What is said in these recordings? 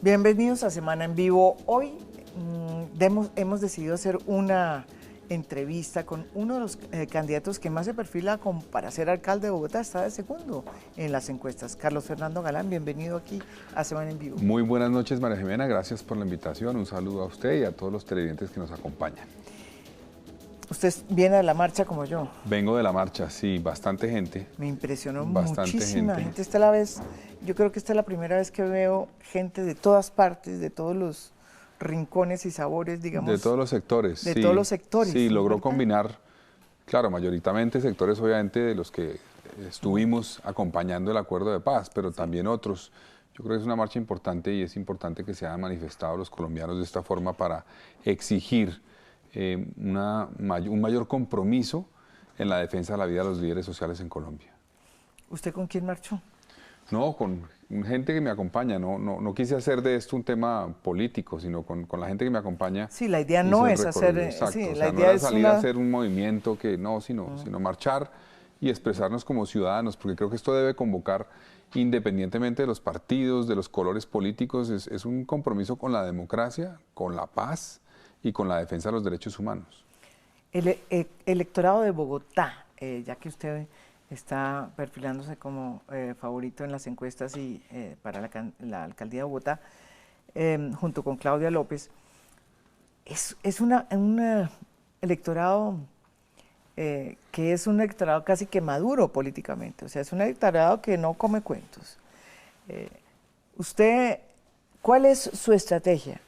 Bienvenidos a Semana en Vivo. Hoy hemos decidido hacer una entrevista con uno de los candidatos que más se perfila para ser alcalde de Bogotá. Está de segundo en las encuestas. Carlos Fernando Galán, bienvenido aquí a Semana en Vivo. Muy buenas noches, María Jimena. Gracias por la invitación. Un saludo a usted y a todos los televidentes que nos acompañan. Usted viene de la marcha como yo. Vengo de la marcha, sí, bastante gente. Me impresionó muchísima gente. Yo creo que esta es la primera vez que veo gente de todas partes, de todos los rincones y sabores, digamos. De todos los sectores. De todos los sectores. Sí, logró ¿verdad? combinar, claro, mayoritariamente sectores obviamente de los que estuvimos acompañando el acuerdo de paz, pero también otros. Yo creo que es una marcha importante y es importante que se hayan manifestado los colombianos de esta forma para exigir un mayor compromiso en la defensa de la vida de los líderes sociales en Colombia. ¿Usted con quién marchó? No, con gente que me acompaña. No quise hacer de esto un tema político, sino con la gente que me acompaña. Sí, la idea no es hacer... Exacto, sí, o sea, la no idea era es salir a hacer un movimiento sino marchar y expresarnos como ciudadanos, porque creo que esto debe convocar, independientemente de los partidos, de los colores políticos, es un compromiso con la democracia, con la paz y con la defensa de los derechos humanos. El electorado de Bogotá, ya que usted está perfilándose como favorito en las encuestas y para la alcaldía de Bogotá, junto con Claudia López, es un electorado que es un electorado casi que maduro políticamente, o sea, es un electorado que no come cuentos. Usted, ¿cuál es su estrategia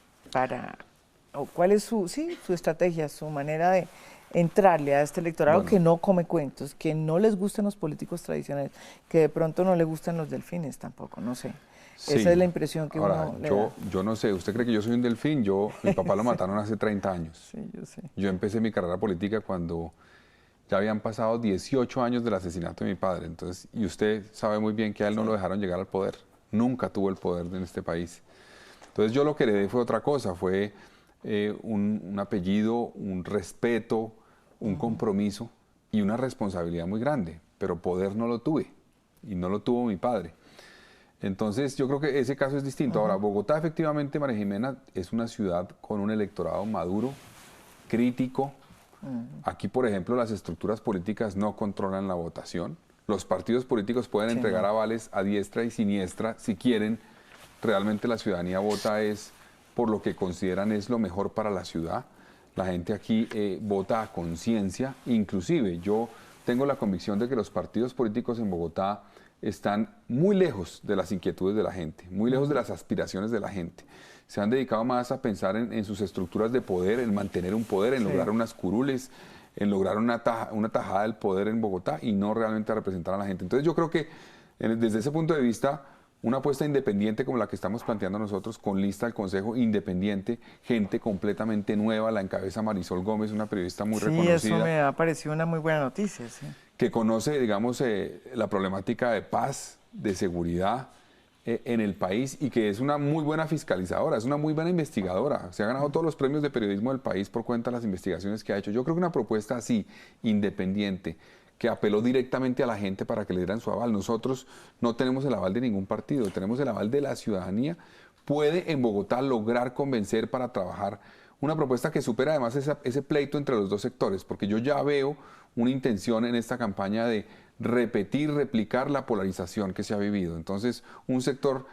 cuál es su estrategia, su manera de entrarle a este electorado que no come cuentos, que no les gustan los políticos tradicionales, que de pronto no le gustan los delfines tampoco, no sé? Sí. Esa es la impresión que uno le da. Yo no sé, ¿usted cree que yo soy un delfín? Mi papá lo mataron hace 30 años. Sí, yo sé. Yo empecé mi carrera política cuando ya habían pasado 18 años del asesinato de mi padre. Entonces, y usted sabe muy bien que a él no lo dejaron llegar al poder. Nunca tuvo el poder en este país. Entonces yo lo que heredé fue otra cosa, fue un apellido, un respeto, un compromiso y una responsabilidad muy grande, pero poder no lo tuve y no lo tuvo mi padre. Entonces yo creo que ese caso es distinto. Ahora, Bogotá efectivamente, María Jimena, es una ciudad con un electorado maduro, crítico. Aquí, por ejemplo, las estructuras políticas no controlan la votación. Los partidos políticos pueden entregar avales a diestra y siniestra si quieren. Realmente la ciudadanía vota es por lo que consideran es lo mejor para la ciudad. La gente aquí vota a conciencia. Inclusive yo tengo la convicción de que los partidos políticos en Bogotá están muy lejos de las inquietudes de la gente, muy lejos de las aspiraciones de la gente. Se han dedicado más a pensar en sus estructuras de poder, en mantener un poder, en lograr unas curules, en lograr una tajada del poder en Bogotá y no realmente a representar a la gente. Entonces yo creo que desde ese punto de vista, una apuesta independiente como la que estamos planteando nosotros, con lista del Consejo independiente, gente completamente nueva, la encabeza Marisol Gómez, una periodista muy reconocida. Sí, eso me ha parecido una muy buena noticia. Sí. Que conoce, digamos, la problemática de paz, de seguridad en el país y que es una muy buena fiscalizadora, es una muy buena investigadora. Se ha ganado todos los premios de periodismo del país por cuenta de las investigaciones que ha hecho. Yo creo que una propuesta así, independiente, que apeló directamente a la gente para que le dieran su aval. Nosotros no tenemos el aval de ningún partido, tenemos el aval de la ciudadanía. Puede en Bogotá lograr convencer para trabajar una propuesta que supera además ese pleito entre los dos sectores, porque yo ya veo una intención en esta campaña de replicar la polarización que se ha vivido. Entonces, un sector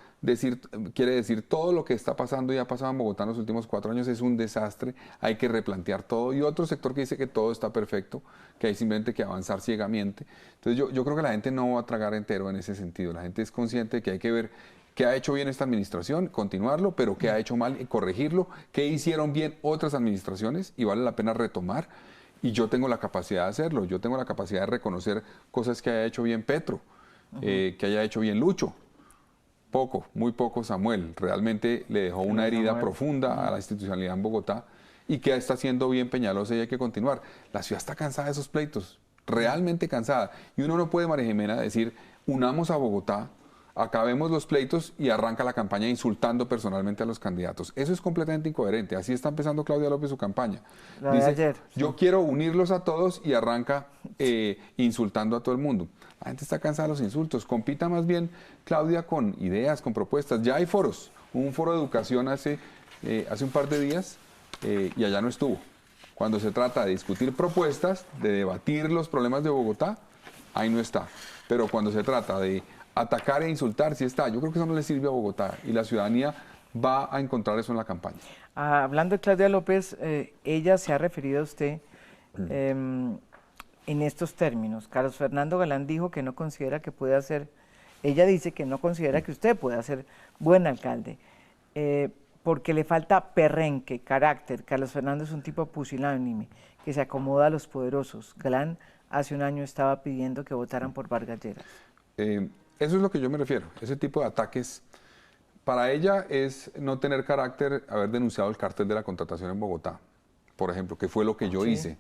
quiere decir todo lo que está pasando y ha pasado en Bogotá en los últimos 4 años es un desastre, hay que replantear todo. Y otro sector que dice que todo está perfecto, que hay simplemente que avanzar ciegamente. Entonces, yo creo que la gente no va a tragar entero en ese sentido. La gente es consciente de que hay que ver qué ha hecho bien esta administración, continuarlo, pero qué ha hecho mal y corregirlo, qué hicieron bien otras administraciones y vale la pena retomar. Y yo tengo la capacidad de hacerlo, yo tengo la capacidad de reconocer cosas que haya hecho bien Petro, que haya hecho bien Lucho. Muy poco Samuel, realmente le dejó una herida profunda a la institucionalidad en Bogotá y que está haciendo bien Peñalosa y hay que continuar. La ciudad está cansada de esos pleitos, realmente cansada. Y uno no puede, María Jimena, decir, unamos a Bogotá, acabemos los pleitos y arranca la campaña insultando personalmente a los candidatos. Eso es completamente incoherente. Así está empezando Claudia López su campaña. La de Dice, ayer, sí. yo quiero unirlos a todos y arranca insultando a todo el mundo. La gente está cansada de los insultos. Compita más bien, Claudia, con ideas, con propuestas. Ya hay foros. Hubo un foro de educación hace un par de días y allá no estuvo. Cuando se trata de discutir propuestas, de debatir los problemas de Bogotá, ahí no está. Pero cuando se trata de atacar e insultar, sí está. Yo creo que eso no le sirve a Bogotá y la ciudadanía va a encontrar eso en la campaña. Hablando de Claudia López, ella se ha referido a usted en estos términos. Carlos Fernando Galán dijo que no considera que pueda ser, ella dice que no considera que usted pueda ser buen alcalde, porque le falta perrenque, carácter. Carlos Fernando es un tipo pusilánime, que se acomoda a los poderosos. Galán hace un año estaba pidiendo que votaran por Vargas Lleras. Eso es lo que yo me refiero, ese tipo de ataques. Para ella es no tener carácter haber denunciado el cártel de la contratación en Bogotá, por ejemplo, que fue lo que yo hice.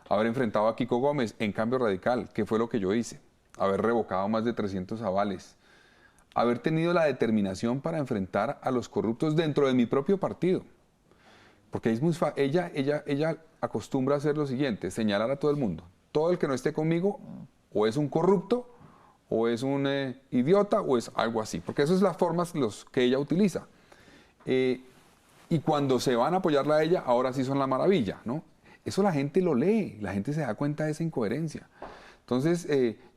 Haber enfrentado a Kiko Gómez en Cambio Radical, que fue lo que yo hice. Haber revocado más de 300 avales. Haber tenido la determinación para enfrentar a los corruptos dentro de mi propio partido. Porque es muy ella acostumbra a hacer lo siguiente, señalar a todo el mundo. Todo el que no esté conmigo o es un corrupto, o es un idiota, o es algo así. Porque esas son las formas que ella utiliza. Y cuando se van a apoyarla a ella, ahora sí son la maravilla, ¿no? Eso la gente lo lee, la gente se da cuenta de esa incoherencia. Entonces,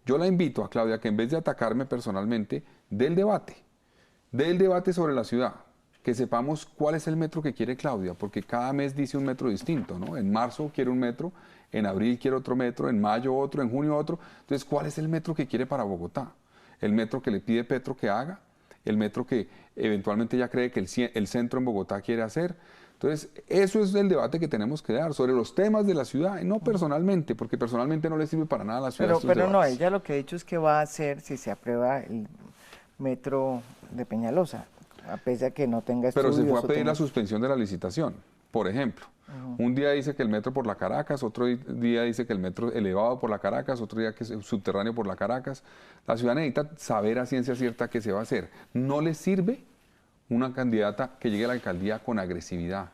yo la invito a Claudia que en vez de atacarme personalmente, dé el debate sobre la ciudad, que sepamos cuál es el metro que quiere Claudia, porque cada mes dice un metro distinto, ¿no? En marzo quiere un metro, en abril quiere otro metro, en mayo otro, en junio otro. Entonces, ¿cuál es el metro que quiere para Bogotá? ¿El metro que le pide Petro que haga? ¿El metro que eventualmente ella cree que el centro en Bogotá quiere hacer? Entonces, eso es el debate que tenemos que dar sobre los temas de la ciudad, y no personalmente, porque personalmente no le sirve para nada a la ciudad. Pero no, ella lo que ha dicho es que va a hacer si se aprueba el metro de Peñalosa, a pesar de que no tenga estudios. Pero se fue a pedir la suspensión de la licitación, por ejemplo. Un día dice que el metro por la Caracas, otro día dice que el metro elevado por la Caracas, otro día que es subterráneo por la Caracas. La ciudad necesita saber a ciencia cierta qué se va a hacer. No le sirve una candidata que llegue a la alcaldía con agresividad.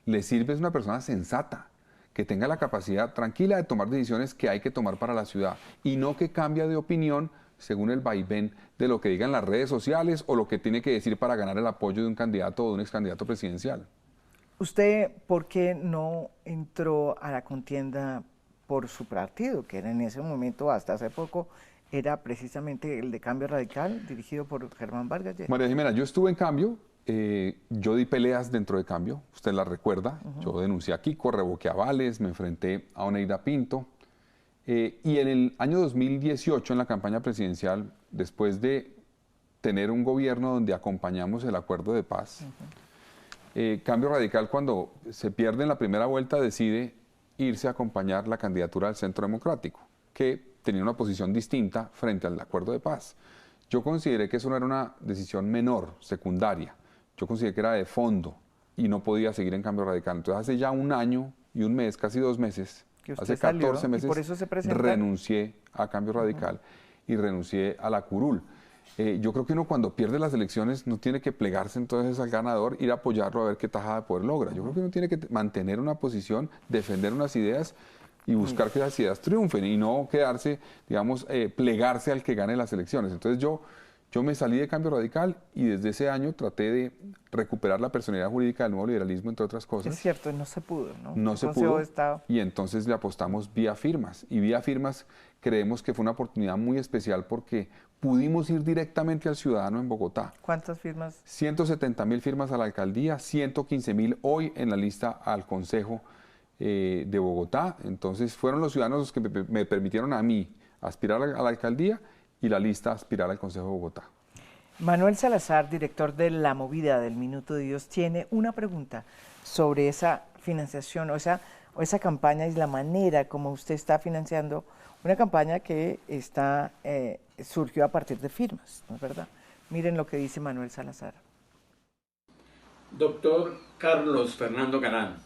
Le sirve es una persona sensata, que tenga la capacidad tranquila de tomar decisiones que hay que tomar para la ciudad y no que cambie de opinión según el vaivén de lo que digan las redes sociales o lo que tiene que decir para ganar el apoyo de un candidato o de un ex candidato presidencial. ¿Usted por qué no entró a la contienda por su partido, que era en ese momento, hasta hace poco, era precisamente el de Cambio Radical, dirigido por Germán Vargas Lleras? María Jimena, yo estuve en Cambio, yo di peleas dentro de Cambio, usted la recuerda, yo denuncié a Kiko, revoqué avales, me enfrenté a Oneida Pinto, y en el año 2018, en la campaña presidencial, después de tener un gobierno donde acompañamos el acuerdo de paz, Cambio Radical, cuando se pierde en la primera vuelta, decide irse a acompañar la candidatura del Centro Democrático, que tenía una posición distinta frente al acuerdo de paz. Yo consideré que eso no era una decisión menor, secundaria. Yo consideré que era de fondo y no podía seguir en Cambio Radical. Entonces, hace ya un año y un mes, casi 2 meses, hace 14 meses, por eso se presenta. Renuncié a Cambio Radical y renuncié a la curul. Yo creo que uno cuando pierde las elecciones no tiene que plegarse entonces al ganador, ir a apoyarlo a ver qué tajada de poder logra. Yo creo que uno tiene que mantener una posición, defender unas ideas y buscar que esas ideas triunfen y no quedarse, digamos, plegarse al que gane las elecciones. Entonces yo me salí de Cambio Radical y desde ese año traté de recuperar la personalidad jurídica del nuevo liberalismo, entre otras cosas. Es cierto, no se pudo, ¿no? No se pudo, y entonces le apostamos vía firmas. Y vía firmas creemos que fue una oportunidad muy especial porque pudimos ir directamente al ciudadano en Bogotá. ¿Cuántas firmas? 170.000 firmas a la alcaldía, 115.000 hoy en la lista al Consejo de Bogotá. Entonces fueron los ciudadanos los que me permitieron a mí aspirar a la alcaldía y la lista aspirar al Consejo de Bogotá. Manuel Salazar, director de La Movida del Minuto de Dios, tiene una pregunta sobre esa financiación o esa campaña y la manera como usted está financiando una campaña que surgió a partir de firmas, ¿no es verdad? Miren lo que dice Manuel Salazar. Doctor Carlos Fernando Galán,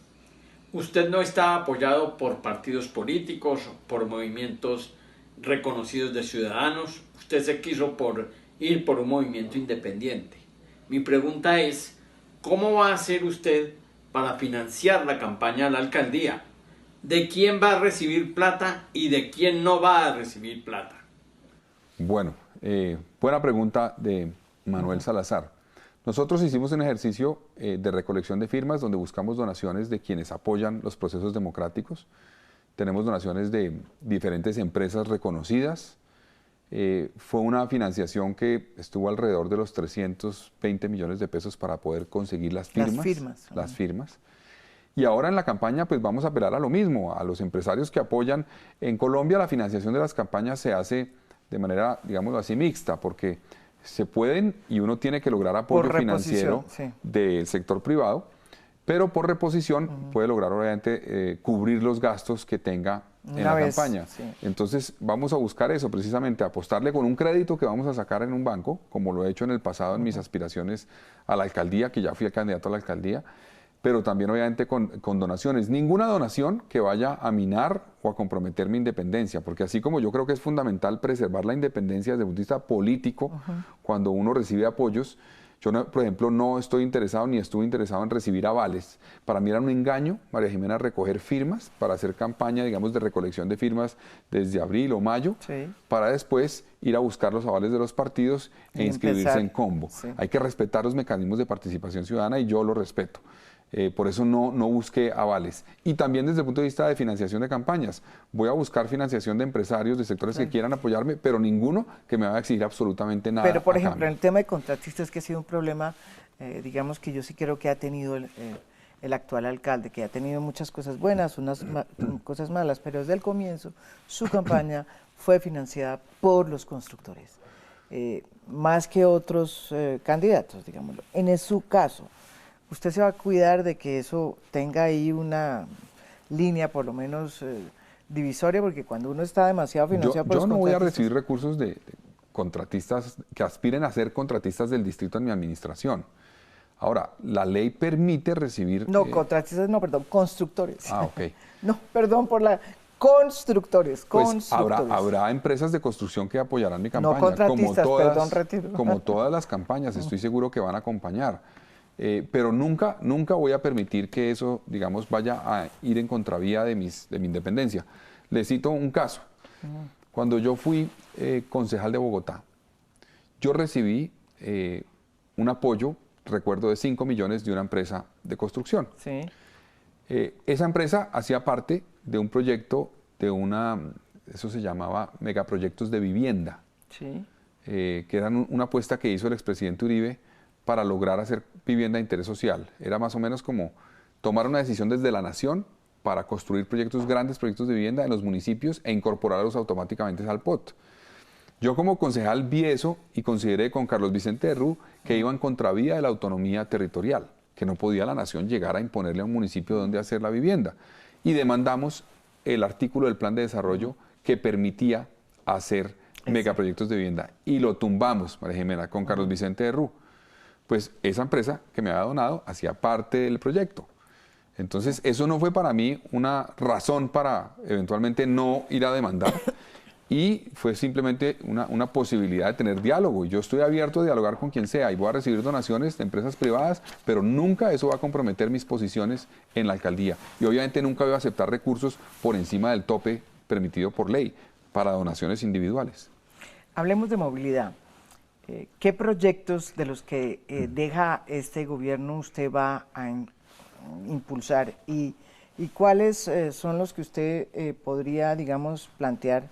usted no está apoyado por partidos políticos, por movimientos reconocidos de ciudadanos. Usted se quiso por ir por un movimiento independiente. Mi pregunta es, ¿cómo va a hacer usted para financiar la campaña a la alcaldía? ¿De quién va a recibir plata y de quién no va a recibir plata? Bueno, buena pregunta de Manuel Salazar. Nosotros hicimos un ejercicio de recolección de firmas donde buscamos donaciones de quienes apoyan los procesos democráticos. Tenemos donaciones de diferentes empresas reconocidas. Fue una financiación que estuvo alrededor de los 320 millones de pesos para poder conseguir las firmas. Las firmas. Y ahora en la campaña pues vamos a apelar a lo mismo, a los empresarios que apoyan. En Colombia la financiación de las campañas se hace de manera, digámoslo así, mixta, porque se pueden y uno tiene que lograr apoyo financiero del sector privado, pero por reposición puede lograr obviamente cubrir los gastos que tenga en la campaña. Entonces vamos a buscar eso, precisamente apostarle con un crédito que vamos a sacar en un banco, como lo he hecho en el pasado en mis aspiraciones a la alcaldía, que ya fui el candidato a la alcaldía, pero también obviamente con donaciones. Ninguna donación que vaya a minar o a comprometer mi independencia, porque así como yo creo que es fundamental preservar la independencia desde el punto de vista político, cuando uno recibe apoyos, yo, no, por ejemplo, no estoy interesado ni estuve interesado en recibir avales. Para mí era un engaño, María Jimena, recoger firmas para hacer campaña, digamos, de recolección de firmas desde abril o mayo, para después ir a buscar los avales de los partidos e inscribirse en combo. Hay que respetar los mecanismos de participación ciudadana y yo lo respeto. Por eso no busqué avales. Y también desde el punto de vista de financiación de campañas. Voy a buscar financiación de empresarios, de sectores que quieran apoyarme, pero ninguno que me vaya a exigir absolutamente nada. Pero, por ejemplo, en el tema de contratistas, que ha sido un problema, digamos que yo sí creo que ha tenido el actual alcalde, que ha tenido muchas cosas buenas, unas cosas malas, pero desde el comienzo su campaña fue financiada por los constructores, más que otros candidatos, digámoslo. En su caso, ¿usted se va a cuidar de que eso tenga ahí una línea por lo menos divisoria? Porque cuando uno está demasiado financiado por los contratistas... Yo no voy a recibir recursos de contratistas que aspiren a ser contratistas del distrito en mi administración. Ahora, la ley permite recibir... No, contratistas no, perdón, constructores. Ah, ok. No, perdón por la... Constructores, pues constructores. Habrá empresas de construcción que apoyarán mi campaña. No contratistas, perdón, retiro. Como todas las campañas, estoy seguro que van a acompañar. Pero nunca voy a permitir que eso, digamos, vaya a ir en contravía de mi independencia. Le cito un caso. Cuando yo fui concejal de Bogotá, yo recibí un apoyo, recuerdo, de 5 millones de una empresa de construcción. Esa empresa hacía parte de un proyecto eso se llamaba megaproyectos de vivienda, que eran una apuesta que hizo el expresidente Uribe para lograr hacer vivienda de interés social. Era más o menos como tomar una decisión desde la nación para construir grandes proyectos de vivienda en los municipios e incorporarlos automáticamente al POT. Yo como concejal vi eso y consideré con Carlos Vicente Herrú que iba en contravía de la autonomía territorial, que no podía la nación llegar a imponerle a un municipio donde hacer la vivienda. Y demandamos el artículo del plan de desarrollo que permitía hacer megaproyectos de vivienda. Y lo tumbamos, María Jimena, con Carlos Vicente Herrú. Pues esa empresa que me había donado hacía parte del proyecto. Entonces, eso no fue para mí una razón para eventualmente no ir a demandar y fue simplemente una posibilidad de tener diálogo. Yo estoy abierto a dialogar con quien sea y voy a recibir donaciones de empresas privadas, pero nunca eso va a comprometer mis posiciones en la alcaldía. Y obviamente nunca voy a aceptar recursos por encima del tope permitido por ley para donaciones individuales. Hablemos de movilidad. ¿Qué proyectos de los que deja este gobierno usted va a impulsar y cuáles son los que usted podría, digamos, plantear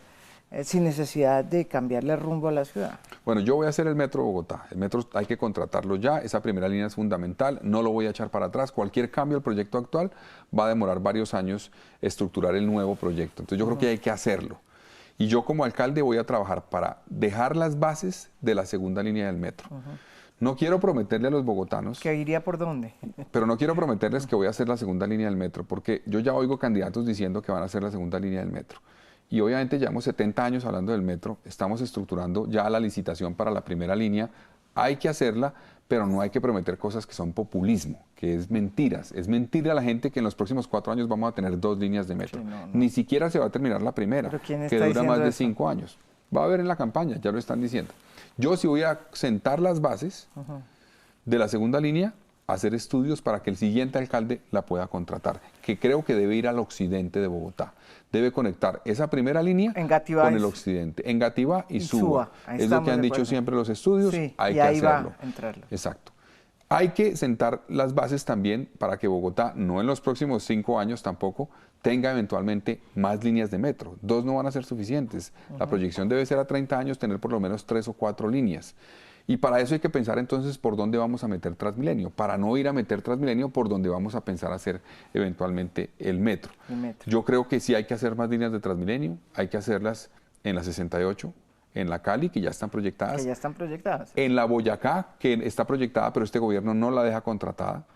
sin necesidad de cambiarle rumbo a la ciudad? Bueno, yo voy a hacer el Metro Bogotá. El Metro hay que contratarlo ya, esa primera línea es fundamental, no lo voy a echar para atrás. Cualquier cambio al proyecto actual va a demorar varios años estructurar el nuevo proyecto. Entonces yo creo que hay que hacerlo. Y yo como alcalde voy a trabajar para dejar las bases de la segunda línea del metro. No quiero prometerle a los bogotanos... ¿Que iría por dónde? Pero no quiero prometerles que voy a hacer la segunda línea del metro, porque yo ya oigo candidatos diciendo que van a hacer la segunda línea del metro. Y obviamente llevamos 70 años hablando del metro, estamos estructurando ya la licitación para la primera línea. Hay que hacerla, pero no hay que prometer cosas que son populismo, que es mentiras. Es mentirle a la gente que en los próximos 4 años vamos a tener 2 líneas de metro. Ni siquiera se va a terminar la primera, que dura más de 5 años. Va a haber en la campaña, ya lo están diciendo. Yo sí voy a sentar las bases de la segunda línea, hacer estudios para que el siguiente alcalde la pueda contratar, que creo que debe ir al occidente de Bogotá. Debe conectar esa primera línea con el occidente, Engativá y Suba. Es lo que han dicho siempre los estudios, sí, hay que ahí hacerlo. Va a entrarlo. Exacto. Hay que sentar las bases también para que Bogotá, no en los próximos 5 años tampoco, tenga eventualmente más líneas de metro. 2 no van a ser suficientes. La proyección debe ser a 30 años tener por lo menos 3 o 4 líneas. Y para eso hay que pensar entonces por dónde vamos a meter Transmilenio, para no ir a meter Transmilenio por donde vamos a pensar hacer eventualmente el metro. Yo creo que sí hay que hacer más líneas de Transmilenio, hay que hacerlas en la 68, en la Cali, que ya están proyectadas. Que ya están proyectadas. En la Boyacá, que está proyectada, pero este gobierno no la deja contratada.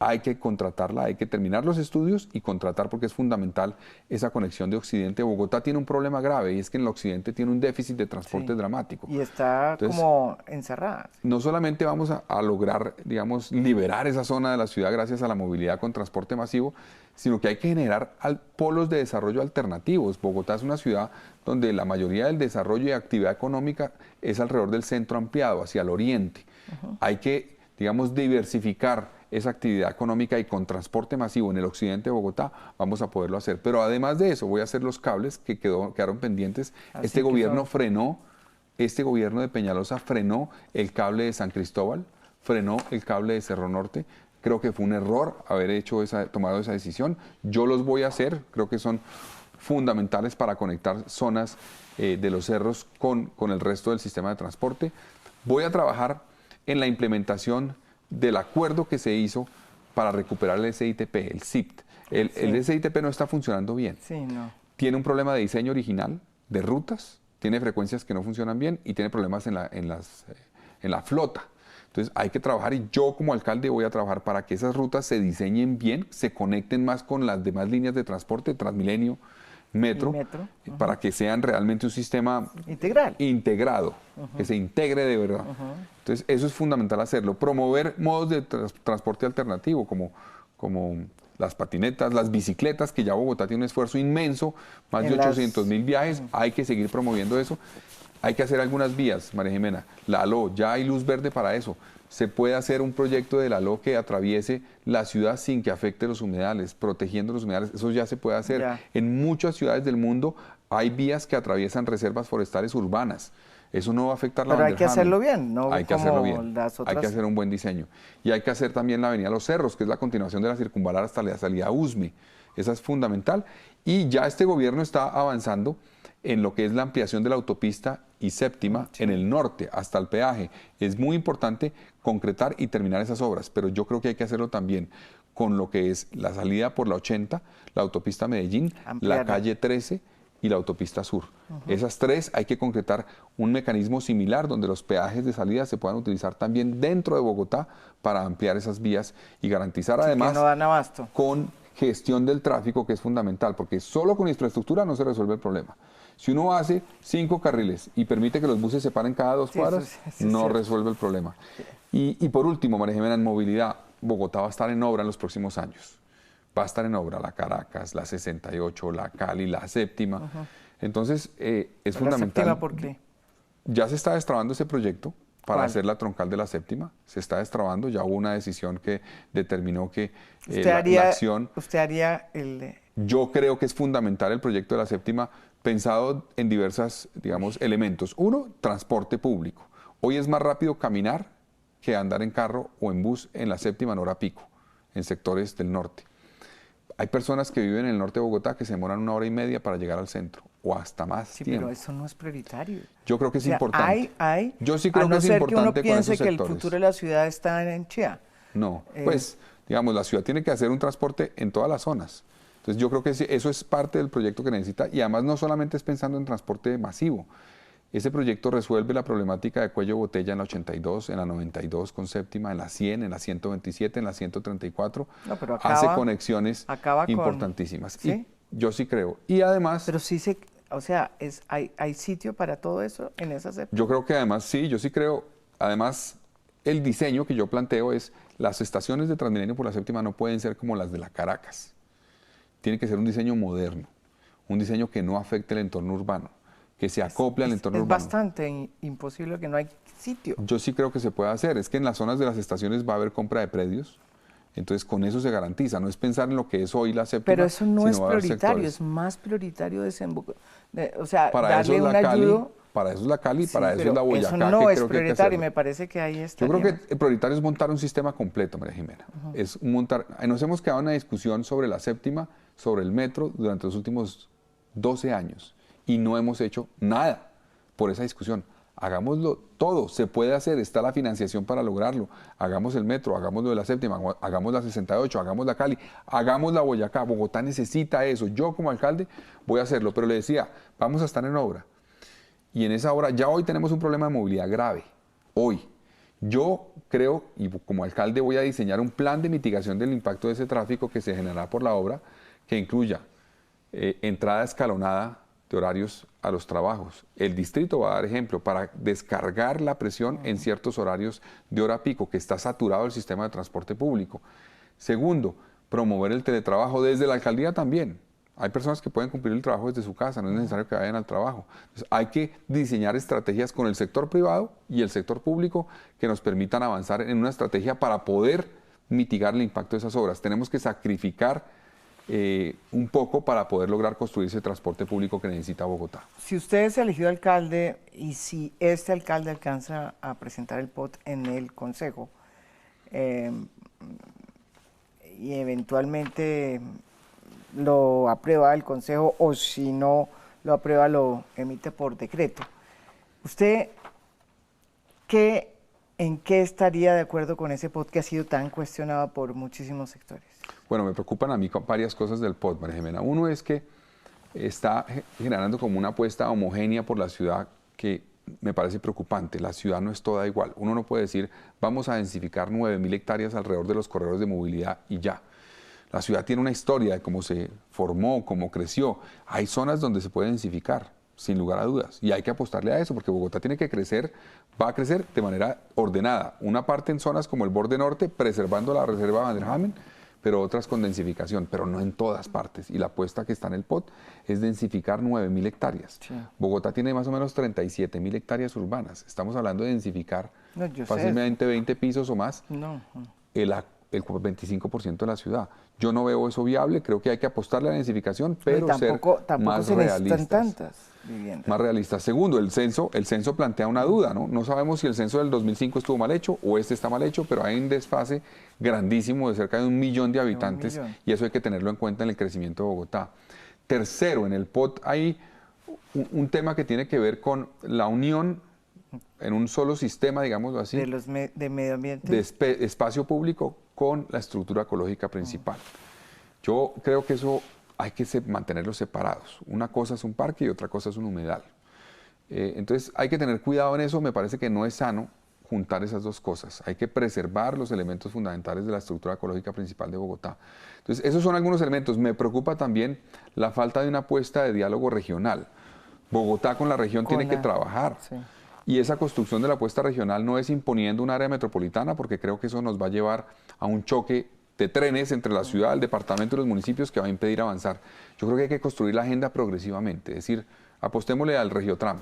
Hay que contratarla, hay que terminar los estudios y contratar porque es fundamental esa conexión de Occidente. Bogotá tiene un problema grave y es que en el Occidente tiene un déficit de transporte dramático. Y está entonces, como encerrada. No solamente vamos a lograr, digamos, liberar esa zona de la ciudad gracias a la movilidad con transporte masivo, sino que hay que generar polos de desarrollo alternativos. Bogotá es una ciudad donde la mayoría del desarrollo y actividad económica es alrededor del centro ampliado, hacia el oriente. Hay que, digamos, diversificar esa actividad económica y con transporte masivo en el occidente de Bogotá vamos a poderlo hacer. Pero además de eso, voy a hacer los cables que quedaron pendientes. Este gobierno este gobierno de Peñalosa frenó el cable de San Cristóbal, frenó el cable de Cerro Norte. Creo que fue un error haber tomado esa decisión. Yo los voy a hacer, creo que son fundamentales para conectar zonas de los cerros con el resto del sistema de transporte. Voy a trabajar en la implementación del acuerdo que se hizo para recuperar el SITP, el SIPT. El SITP no está funcionando bien. Tiene un problema de diseño original, de rutas, tiene frecuencias que no funcionan bien y tiene problemas en la flota. Entonces hay que trabajar y yo como alcalde voy a trabajar para que esas rutas se diseñen bien, se conecten más con las demás líneas de transporte, Transmilenio, Metro, para que sean realmente un sistema integrado, que se integre de verdad. Entonces eso es fundamental hacerlo. Promover modos de transporte alternativo como las patinetas, las bicicletas, que ya Bogotá tiene un esfuerzo inmenso, más de 800.000 viajes, hay que seguir promoviendo eso. Hay que hacer algunas vías, María Jimena. La ALO, ya hay luz verde para eso. Se puede hacer un proyecto de la ALO que atraviese la ciudad sin que afecte los humedales, protegiendo los humedales. Eso ya se puede hacer. En muchas ciudades del mundo hay vías que atraviesan reservas forestales urbanas. Eso no va a afectar la Pero hay que hacerlo bien, ¿no? Hay que hacerlo bien. Hay que hacer un buen diseño. Y hay que hacer también la avenida Los Cerros, que es la continuación de la circunvalar hasta la salida a Usme. Esa es fundamental. Y ya este gobierno está avanzando en lo que es la ampliación de la autopista y séptima en el norte, hasta el peaje. Es muy importante concretar y terminar esas obras, pero yo creo que hay que hacerlo también con lo que es la salida por la 80, la autopista Medellín, la calle 13 y la autopista sur. Esas tres hay que concretar un mecanismo similar donde los peajes de salida se puedan utilizar también dentro de Bogotá para ampliar esas vías y garantizar además que no dan abasto. Con gestión del tráfico, que es fundamental, porque solo con infraestructura no se resuelve el problema. Si uno hace 5 carriles y permite que los buses se paren cada 2 cuadras, no resuelve el problema. Y por último, María Jimena, en movilidad, Bogotá va a estar en obra en los próximos años. Va a estar en obra la Caracas, la 68, la Cali, la séptima. Entonces, es fundamental. ¿La séptima por qué? Ya se está destrabando ese proyecto para hacer la troncal de la séptima. Se está destrabando, ya hubo una decisión que determinó que la acción... ¿Usted haría el...? Yo creo que es fundamental el proyecto de la séptima pensado en diversos, digamos, elementos. Uno, transporte público. Hoy es más rápido caminar que andar en carro o en bus en la séptima en hora pico, en sectores del norte. Hay personas que viven en el norte de Bogotá que se demoran 1 hora y media para llegar al centro, o hasta más tiempo. Pero eso no es prioritario. Yo creo que es importante. Yo sí creo que es importante. A no ser que uno piense que el futuro de la ciudad está en Chía. No, pues, digamos, la ciudad tiene que hacer un transporte en todas las zonas. Entonces yo creo que eso es parte del proyecto que necesita y además no solamente es pensando en transporte masivo. Ese proyecto resuelve la problemática de cuello de botella en la 82, en la 92 con séptima, en la 100, en la 127, en la 134. No, pero hace conexiones importantísimas. ¿Sí? Y yo sí creo. Y además... Pero sí o sea, ¿hay sitio para todo eso en esa séptima? Yo creo que además, sí, yo sí creo. Además, el diseño que yo planteo es las estaciones de Transmilenio por la séptima no pueden ser como las de la Caracas. Tiene que ser un diseño moderno, un diseño que no afecte el entorno urbano, que se acople al entorno Es urbano. bastante imposible, que no hay sitio. Yo sí creo que se puede hacer. Es que en las zonas de las estaciones va a haber compra de predios. Entonces, con eso se garantiza. No es pensar en lo que es hoy la séptima. Pero eso no es sino va a haber prioritario, sectores. es más prioritario o sea, Para eso darle es un la Cali, ayudo. para eso es la Cali, Sí, para eso pero es la Boyacá. eso que no es creo que hay que prioritario, hacerlo. me parece que ahí está. Yo creo que el prioritario es montar un sistema completo, María Jimena. Es montar. Nos hemos quedado en una discusión sobre la séptima, sobre el metro, durante los últimos 12 años y no hemos hecho nada por esa discusión. Hagámoslo todo, se puede hacer, está la financiación para lograrlo. Hagamos el metro, hagamos lo de la séptima, hagamos la 68, hagamos la Cali, hagamos la Boyacá. Bogotá necesita eso. Yo como alcalde voy a hacerlo, pero le decía, vamos a estar en obra. Y en esa obra ya hoy tenemos un problema de movilidad grave. Hoy. Yo creo, y como alcalde voy a diseñar un plan de mitigación del impacto de ese tráfico que se generará por la obra, que incluya entrada escalonada de horarios a los trabajos. El distrito va a dar ejemplo para descargar la presión en ciertos horarios de hora pico, que está saturado el sistema de transporte público. Segundo, promover el teletrabajo desde la alcaldía también. Hay personas que pueden cumplir el trabajo desde su casa, no es necesario que vayan al trabajo. Entonces, hay que diseñar estrategias con el sector privado y el sector público que nos permitan avanzar en una estrategia para poder mitigar el impacto de esas obras. Tenemos que sacrificar un poco para poder lograr construir ese transporte público que necesita Bogotá. Si usted es elegido alcalde y si este alcalde alcanza a presentar el POT en el Consejo y eventualmente lo aprueba el Consejo o si no lo aprueba lo emite por decreto, ¿usted en qué estaría de acuerdo con ese POT que ha sido tan cuestionado por muchísimos sectores? Bueno, me preocupan a mí varias cosas del POT, María Jimena. Uno es que está generando como una apuesta homogénea por la ciudad que me parece preocupante. La ciudad no es toda igual. Uno no puede decir, vamos a densificar 9.000 hectáreas alrededor de los corredores de movilidad y ya. La ciudad tiene una historia de cómo se formó, cómo creció. Hay zonas donde se puede densificar, sin lugar a dudas. Y hay que apostarle a eso, porque Bogotá tiene que crecer, va a crecer de manera ordenada. Una parte en zonas como el borde norte, preservando la reserva de Van der Hamen, pero otras con densificación, pero no en todas partes. Y la apuesta que está en el POT es densificar 9.000 hectáreas. Sí. Bogotá tiene más o menos 37.000 hectáreas urbanas. Estamos hablando de densificar fácilmente 20 pisos o más. El 25% de la ciudad. Yo no veo eso viable, creo que hay que apostarle a la densificación, pero tampoco más realistas. Tantas viviendas. Más realistas. Segundo, el censo plantea una duda, ¿no? No sabemos si el censo del 2005 estuvo mal hecho o este está mal hecho, pero hay un desfase grandísimo de cerca de 1 millón de habitantes y eso hay que tenerlo en cuenta en el crecimiento de Bogotá. Tercero, en el POT hay un tema que tiene que ver con la unión en un solo sistema, digámoslo así, de medio ambiente, de espacio público con la estructura ecológica principal. Yo creo que eso hay que mantenerlos separados. Una cosa es un parque y otra cosa es un humedal. Entonces hay que tener cuidado en eso. Me parece que no es sano juntar esas dos cosas. Hay que preservar los elementos fundamentales de la estructura ecológica principal de Bogotá. Entonces esos son algunos elementos. Me preocupa también la falta de una apuesta de diálogo regional. Bogotá con la región tiene que trabajar. Sí. Y esa construcción de la apuesta regional no es imponiendo un área metropolitana, porque creo que eso nos va a llevar a un choque de trenes entre la ciudad, el departamento y los municipios que va a impedir avanzar. Yo creo que hay que construir la agenda progresivamente, es decir, apostémosle al Regiotram,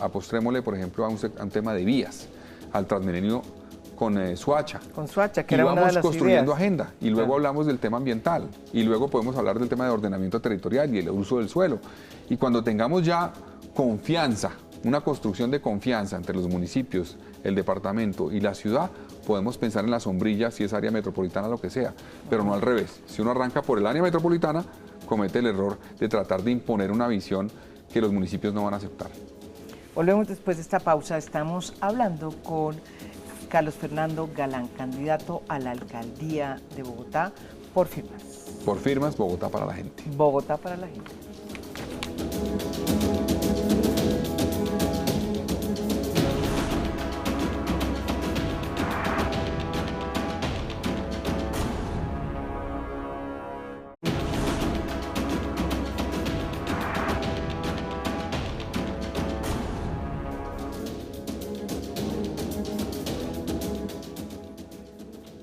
apostémosle, por ejemplo, a un tema de vías, al Transmilenio con Soacha. Con Soacha, que y era una de las construyendo ideas. agenda, y luego hablamos del tema ambiental, y luego podemos hablar del tema de ordenamiento territorial y el uso del suelo. Y cuando tengamos ya confianza, una construcción de confianza entre los municipios, el departamento y la ciudad, podemos pensar en la sombrilla, si es área metropolitana, lo que sea, pero no al revés. Si uno arranca por el área metropolitana, comete el error de tratar de imponer una visión que los municipios no van a aceptar. Volvemos después de esta pausa. Estamos hablando con Carlos Fernando Galán, candidato a la alcaldía de Bogotá por firmas. Por firmas, Bogotá para la gente. Bogotá para la gente.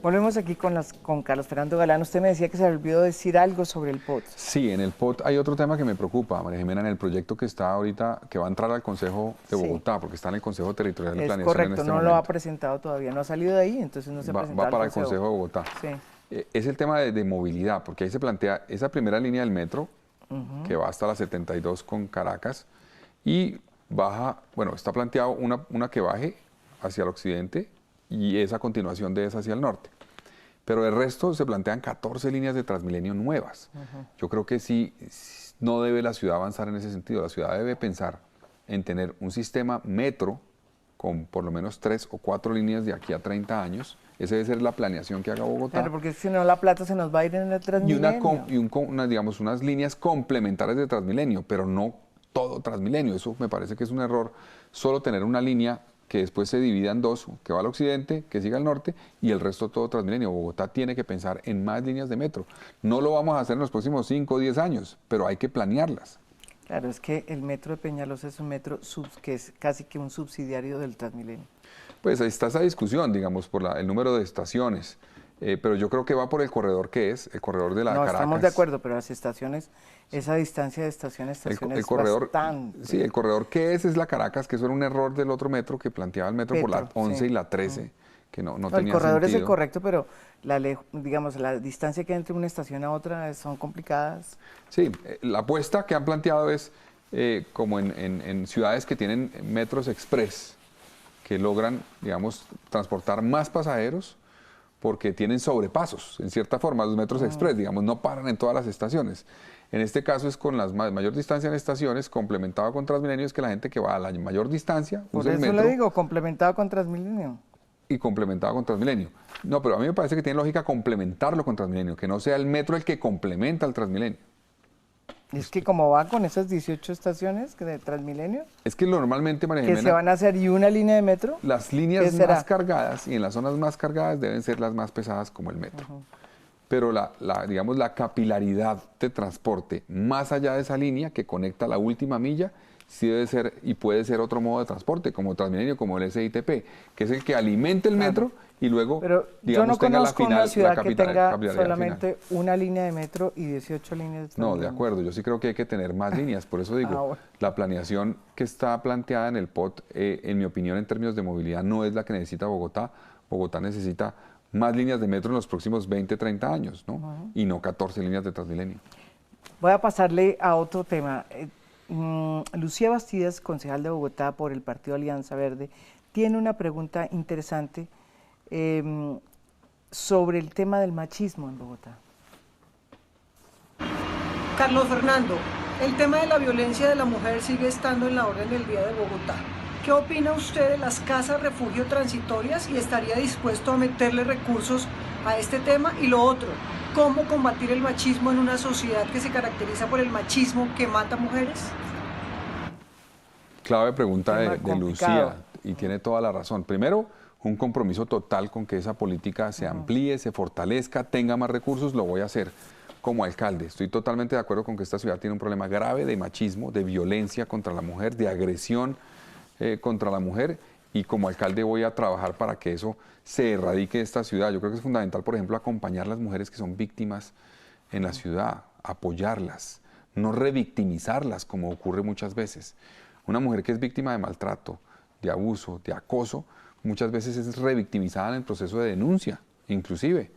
Volvemos aquí con Carlos Fernando Galán. Usted me decía que se le olvidó decir algo sobre el POT. Sí, en el POT hay otro tema que me preocupa, María Jimena, en el proyecto que está ahorita, que va a entrar al Consejo de Bogotá, porque está en el Consejo Territorial de Planeación correcto, en este no momento. lo ha presentado todavía, no ha salido de ahí, entonces no se ha presentado Va para el Consejo de Bogotá. Sí. Es el tema de movilidad, porque ahí se plantea esa primera línea del metro, que va hasta la 72 con Caracas, y baja, bueno, está planteado una que baje hacia el occidente, y esa continuación de esa hacia el norte. Pero el resto se plantean 14 líneas de Transmilenio nuevas. Yo creo que sí, no debe la ciudad avanzar en ese sentido. La ciudad debe pensar en tener un sistema metro con por lo menos 3 o 4 líneas de aquí a 30 años. Esa debe ser la planeación que haga Bogotá. Claro, porque si no la plata se nos va a ir en el Transmilenio. Digamos, unas líneas complementarias de Transmilenio, pero no todo Transmilenio. Eso me parece que es un error, solo tener una línea que después se divida en dos, que va al occidente, que siga al norte, y el resto todo Transmilenio. Bogotá tiene que pensar en más líneas de metro. No lo vamos a hacer en los próximos 5 o 10 años, pero hay que planearlas. Claro, es que el metro de Peñalosa es un metro que es casi que un subsidiario del Transmilenio. Pues ahí está esa discusión, digamos, por el número de estaciones, pero yo creo que va por el corredor que es, el corredor de la Caracas. No, estamos de acuerdo, pero las estaciones, esa distancia de estación a estación es bastante. Sí, el corredor que es la Caracas, que eso era un error del otro metro que planteaba el metro por la 11 y la 13, que no tenía sentido. El corredor es el correcto, pero digamos, la distancia que hay entre una estación a otra son complicadas. Sí, la apuesta que han planteado es como en ciudades que tienen metros express, que logran, digamos, transportar más pasajeros porque tienen sobrepasos, en cierta forma, los metros express, digamos, no paran en todas las estaciones. En este caso es con la mayor distancia en estaciones, complementado con Transmilenio, es que la gente que va a la mayor distancia usa el metro. Por eso le digo, complementado con Transmilenio. Y complementado con Transmilenio. No, pero a mí me parece que tiene lógica complementarlo con Transmilenio, que no sea el metro el que complementa al Transmilenio. Es que como va con esas 18 estaciones de Transmilenio. Es que normalmente, María Jimena, que se van a hacer y una línea de metro. Las líneas más cargadas y en las zonas más cargadas deben ser las más pesadas como el metro. Pero digamos, la capilaridad de transporte más allá de esa línea que conecta la última milla, sí debe ser y puede ser otro modo de transporte, como Transmilenio, como el SITP, que es el que alimente el metro y luego, pero digamos, yo no tenga conozco una ciudad que tenga solamente final. una línea de metro y 18 líneas de Transmilenio. No, de acuerdo, yo sí creo que hay que tener más líneas, por eso digo, bueno. La planeación que está planteada en el POT, en mi opinión, en términos de movilidad, no es la que necesita Bogotá. Bogotá necesita más líneas de metro en los próximos 20, 30 años, ¿no? Y no 14 líneas de Transmilenio. Voy a pasarle a otro tema. Lucía Bastidas, concejal de Bogotá por el Partido Alianza Verde, tiene una pregunta interesante sobre el tema del machismo en Bogotá. Carlos Fernando, el tema de la violencia de la mujer sigue estando en la orden del día de Bogotá. ¿Qué opina usted de las casas refugio transitorias y estaría dispuesto a meterle recursos a este tema? Y lo otro, ¿cómo combatir el machismo en una sociedad que se caracteriza por el machismo que mata mujeres? Clave pregunta de Lucía, y tiene toda la razón. Primero, un compromiso total con que esa política se amplíe, se fortalezca, tenga más recursos, lo voy a hacer como alcalde. Estoy totalmente de acuerdo con que esta ciudad tiene un problema grave de machismo, de violencia contra la mujer, de agresión contra la mujer, y como alcalde voy a trabajar para que eso se erradique de esta ciudad. Yo creo que es fundamental, por ejemplo, acompañar a las mujeres que son víctimas en la ciudad, apoyarlas, no revictimizarlas como ocurre muchas veces. Una mujer que es víctima de maltrato, de abuso, de acoso, muchas veces es revictimizada en el proceso de denuncia, inclusive.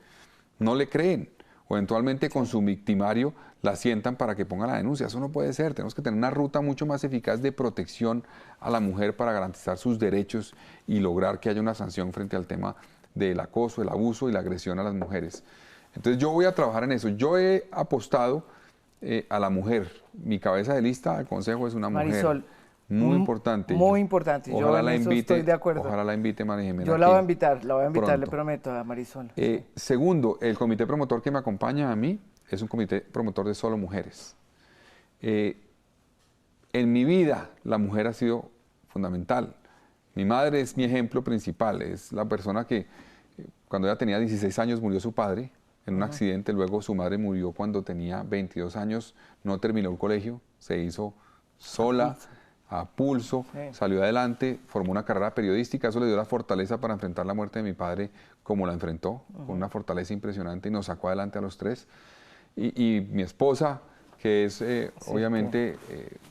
No le creen, o eventualmente con su victimario la sientan para que ponga la denuncia. Eso no puede ser. Tenemos que tener una ruta mucho más eficaz de protección a la mujer para garantizar sus derechos y lograr que haya una sanción frente al tema del acoso, el abuso y la agresión a las mujeres. Entonces yo voy a trabajar en eso. Yo he apostado a la mujer. Mi cabeza de lista al consejo es una mujer. Marisol. Muy importante. Muy importante. Ojalá yo la invite, estoy de acuerdo. Ojalá la invite, María Jimena. Yo la voy a invitar, pronto. Le prometo a Marisol. Segundo, el comité promotor que me acompaña a mí es un comité promotor de solo mujeres. En mi vida la mujer ha sido fundamental. Mi madre es mi ejemplo principal, es la persona que cuando ella tenía 16 años murió su padre en un accidente, luego su madre murió cuando tenía 22 años, no terminó el colegio, se hizo sola, a pulso, salió adelante, formó una carrera periodística, eso le dio la fortaleza para enfrentar la muerte de mi padre como la enfrentó, con una fortaleza impresionante y nos sacó adelante a los tres. Y mi esposa, que es obviamente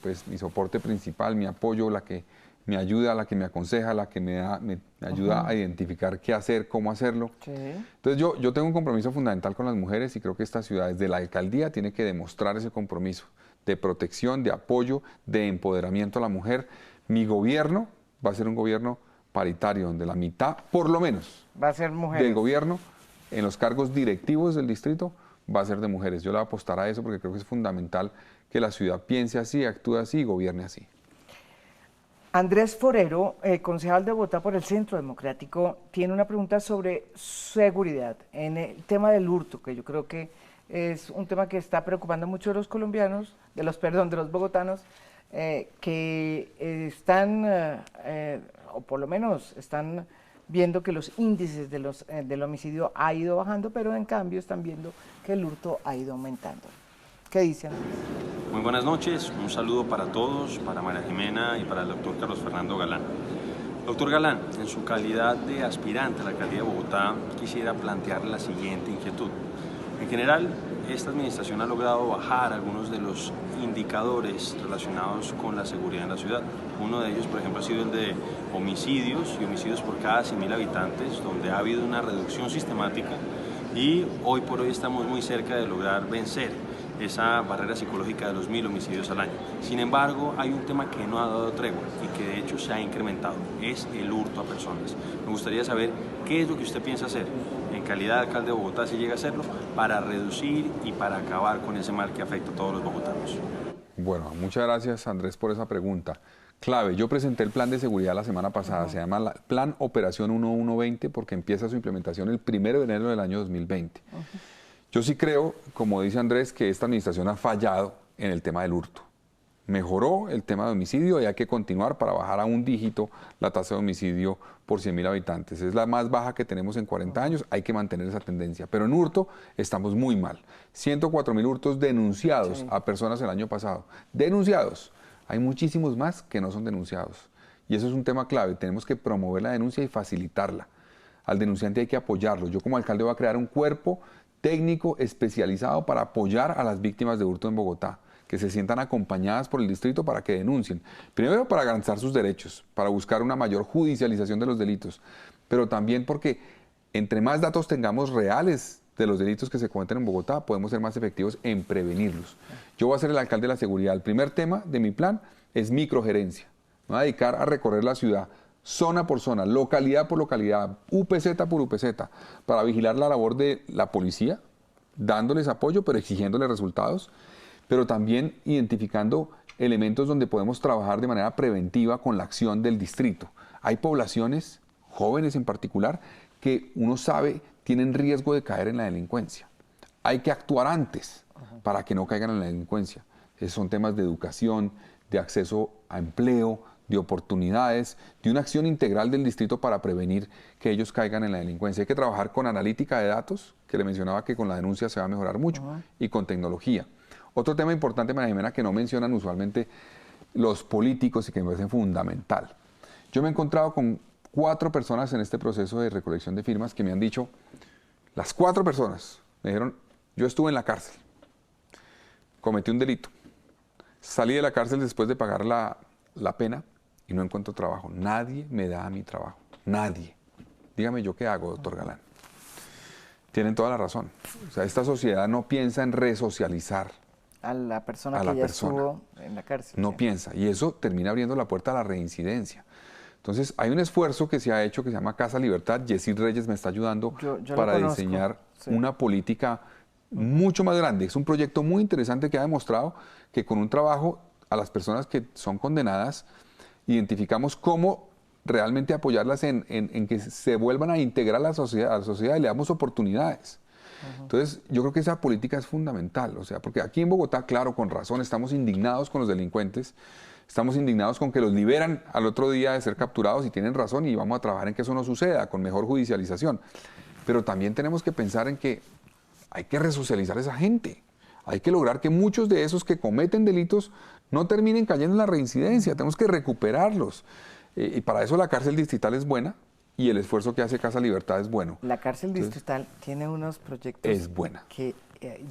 pues mi soporte principal, mi apoyo, la que me ayuda, la que me aconseja, la que me ayuda a identificar qué hacer, cómo hacerlo. Sí. Entonces yo tengo un compromiso fundamental con las mujeres y creo que esta ciudad, desde la alcaldía, tiene que demostrar ese compromiso de protección, de apoyo, de empoderamiento a la mujer. Mi gobierno va a ser un gobierno paritario, donde la mitad, por lo menos, Va a ser mujeres. del gobierno, en los cargos directivos del distrito, va a ser de mujeres. Yo le voy a apostar a eso porque creo que es fundamental que la ciudad piense así, actúe así y gobierne así. Andrés Forero, concejal de Bogotá por el Centro Democrático, tiene una pregunta sobre seguridad en el tema del hurto, que yo creo que es un tema que está preocupando mucho a los colombianos, de los bogotanos, que están, o por lo menos están viendo que los índices del homicidio ha ido bajando, pero en cambio están viendo que el hurto ha ido aumentando. ¿Qué dicen? Muy buenas noches, un saludo para todos, para María Jimena y para el doctor Carlos Fernando Galán. Doctor Galán, en su calidad de aspirante a la alcaldía de Bogotá, quisiera plantearle la siguiente inquietud. En general, esta administración ha logrado bajar algunos de los indicadores relacionados con la seguridad en la ciudad. Uno de ellos, por ejemplo, ha sido el de homicidios y homicidios por cada 100.000 habitantes, donde ha habido una reducción sistemática y hoy por hoy estamos muy cerca de lograr vencer esa barrera psicológica de los 1.000 homicidios al año. Sin embargo, hay un tema que no ha dado tregua y que de hecho se ha incrementado, es el hurto a personas. Me gustaría saber qué es lo que usted piensa hacer en calidad de alcalde de Bogotá, si llega a hacerlo, para reducir y para acabar con ese mal que afecta a todos los bogotanos. Bueno, muchas gracias Andrés por esa pregunta. Clave, yo presenté el plan de seguridad la semana pasada, se llama Plan Operación 1120 porque empieza su implementación el 1 de enero del año 2020. Yo sí creo, como dice Andrés, que esta administración ha fallado en el tema del hurto. Mejoró el tema de homicidio y hay que continuar para bajar a un dígito la tasa de homicidio por 100.000 habitantes. Es la más baja que tenemos en 40 años, hay que mantener esa tendencia. Pero en hurto estamos muy mal. 104.000 hurtos denunciados a personas el año pasado. Denunciados. Hay muchísimos más que no son denunciados. Y eso es un tema clave. Tenemos que promover la denuncia y facilitarla. Al denunciante hay que apoyarlo. Yo como alcalde voy a crear un cuerpo técnico especializado para apoyar a las víctimas de hurto en Bogotá, que se sientan acompañadas por el distrito para que denuncien. Primero para garantizar sus derechos, para buscar una mayor judicialización de los delitos, pero también porque entre más datos tengamos reales de los delitos que se cometen en Bogotá, podemos ser más efectivos en prevenirlos. Yo voy a ser el alcalde de la seguridad. El primer tema de mi plan es microgerencia. Me voy a dedicar a recorrer la ciudad zona por zona, localidad por localidad, UPZ por UPZ, para vigilar la labor de la policía, dándoles apoyo, pero exigiéndoles resultados, pero también identificando elementos donde podemos trabajar de manera preventiva con la acción del distrito. Hay poblaciones, jóvenes en particular, que uno sabe tienen riesgo de caer en la delincuencia. Hay que actuar antes para que no caigan en la delincuencia. Esos son temas de educación, de acceso a empleo, de oportunidades, de una acción integral del distrito para prevenir que ellos caigan en la delincuencia. Hay que trabajar con analítica de datos, que le mencionaba que con la denuncia se va a mejorar mucho, y con tecnología. Otro tema importante, María Jimena, que no mencionan usualmente los políticos y que me parece fundamental. Yo me he encontrado con 4 personas en este proceso de recolección de firmas que me han dicho, las 4 personas me dijeron, yo estuve en la cárcel, cometí un delito, salí de la cárcel después de pagar la pena y no encuentro trabajo. Nadie me da mi trabajo, nadie. Dígame yo qué hago, doctor Galán. Tienen toda la razón. O sea, esta sociedad no piensa en resocializar a la persona que ya estuvo en la cárcel. No piensa, y eso termina abriendo la puerta a la reincidencia. Entonces, hay un esfuerzo que se ha hecho que se llama Casa Libertad. Yesid Reyes me está ayudando para diseñar una política mucho más grande. Es un proyecto muy interesante que ha demostrado que con un trabajo a las personas que son condenadas, identificamos cómo realmente apoyarlas en que se vuelvan a integrar a la sociedad y le damos oportunidades. Entonces, yo creo que esa política es fundamental, o sea, porque aquí en Bogotá, claro, con razón, estamos indignados con los delincuentes, estamos indignados con que los liberan al otro día de ser capturados y tienen razón y vamos a trabajar en que eso no suceda, con mejor judicialización. Pero también tenemos que pensar en que hay que resocializar a esa gente. Hay que lograr que muchos de esos que cometen delitos no terminen cayendo en la reincidencia, tenemos que recuperarlos. Y para eso la cárcel distrital es buena y el esfuerzo que hace Casa Libertad es bueno. La cárcel distrital tiene unos proyectos es buena. Que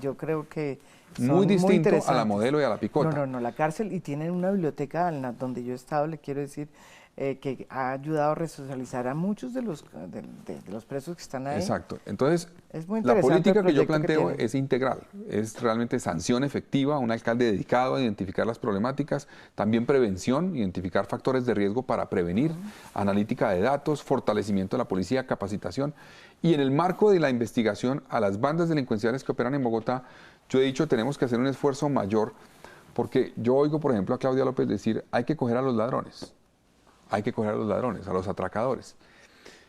yo creo que son muy distinto muy a la Modelo y a la Picota. No, la cárcel, y tienen una biblioteca donde yo he estado, le quiero decir, que ha ayudado a resocializar a muchos de los presos que están ahí. Exacto. Entonces, es muy la política que yo proyecto planteo es integral, es realmente sanción efectiva, un alcalde dedicado a identificar las problemáticas, también prevención, identificar factores de riesgo para prevenir, analítica de datos, fortalecimiento de la policía, capacitación, y en el marco de la investigación a las bandas delincuenciales que operan en Bogotá, yo he dicho tenemos que hacer un esfuerzo mayor, porque yo oigo, por ejemplo, a Claudia López decir, hay que coger a los ladrones. Hay que coger a los ladrones, a los atracadores.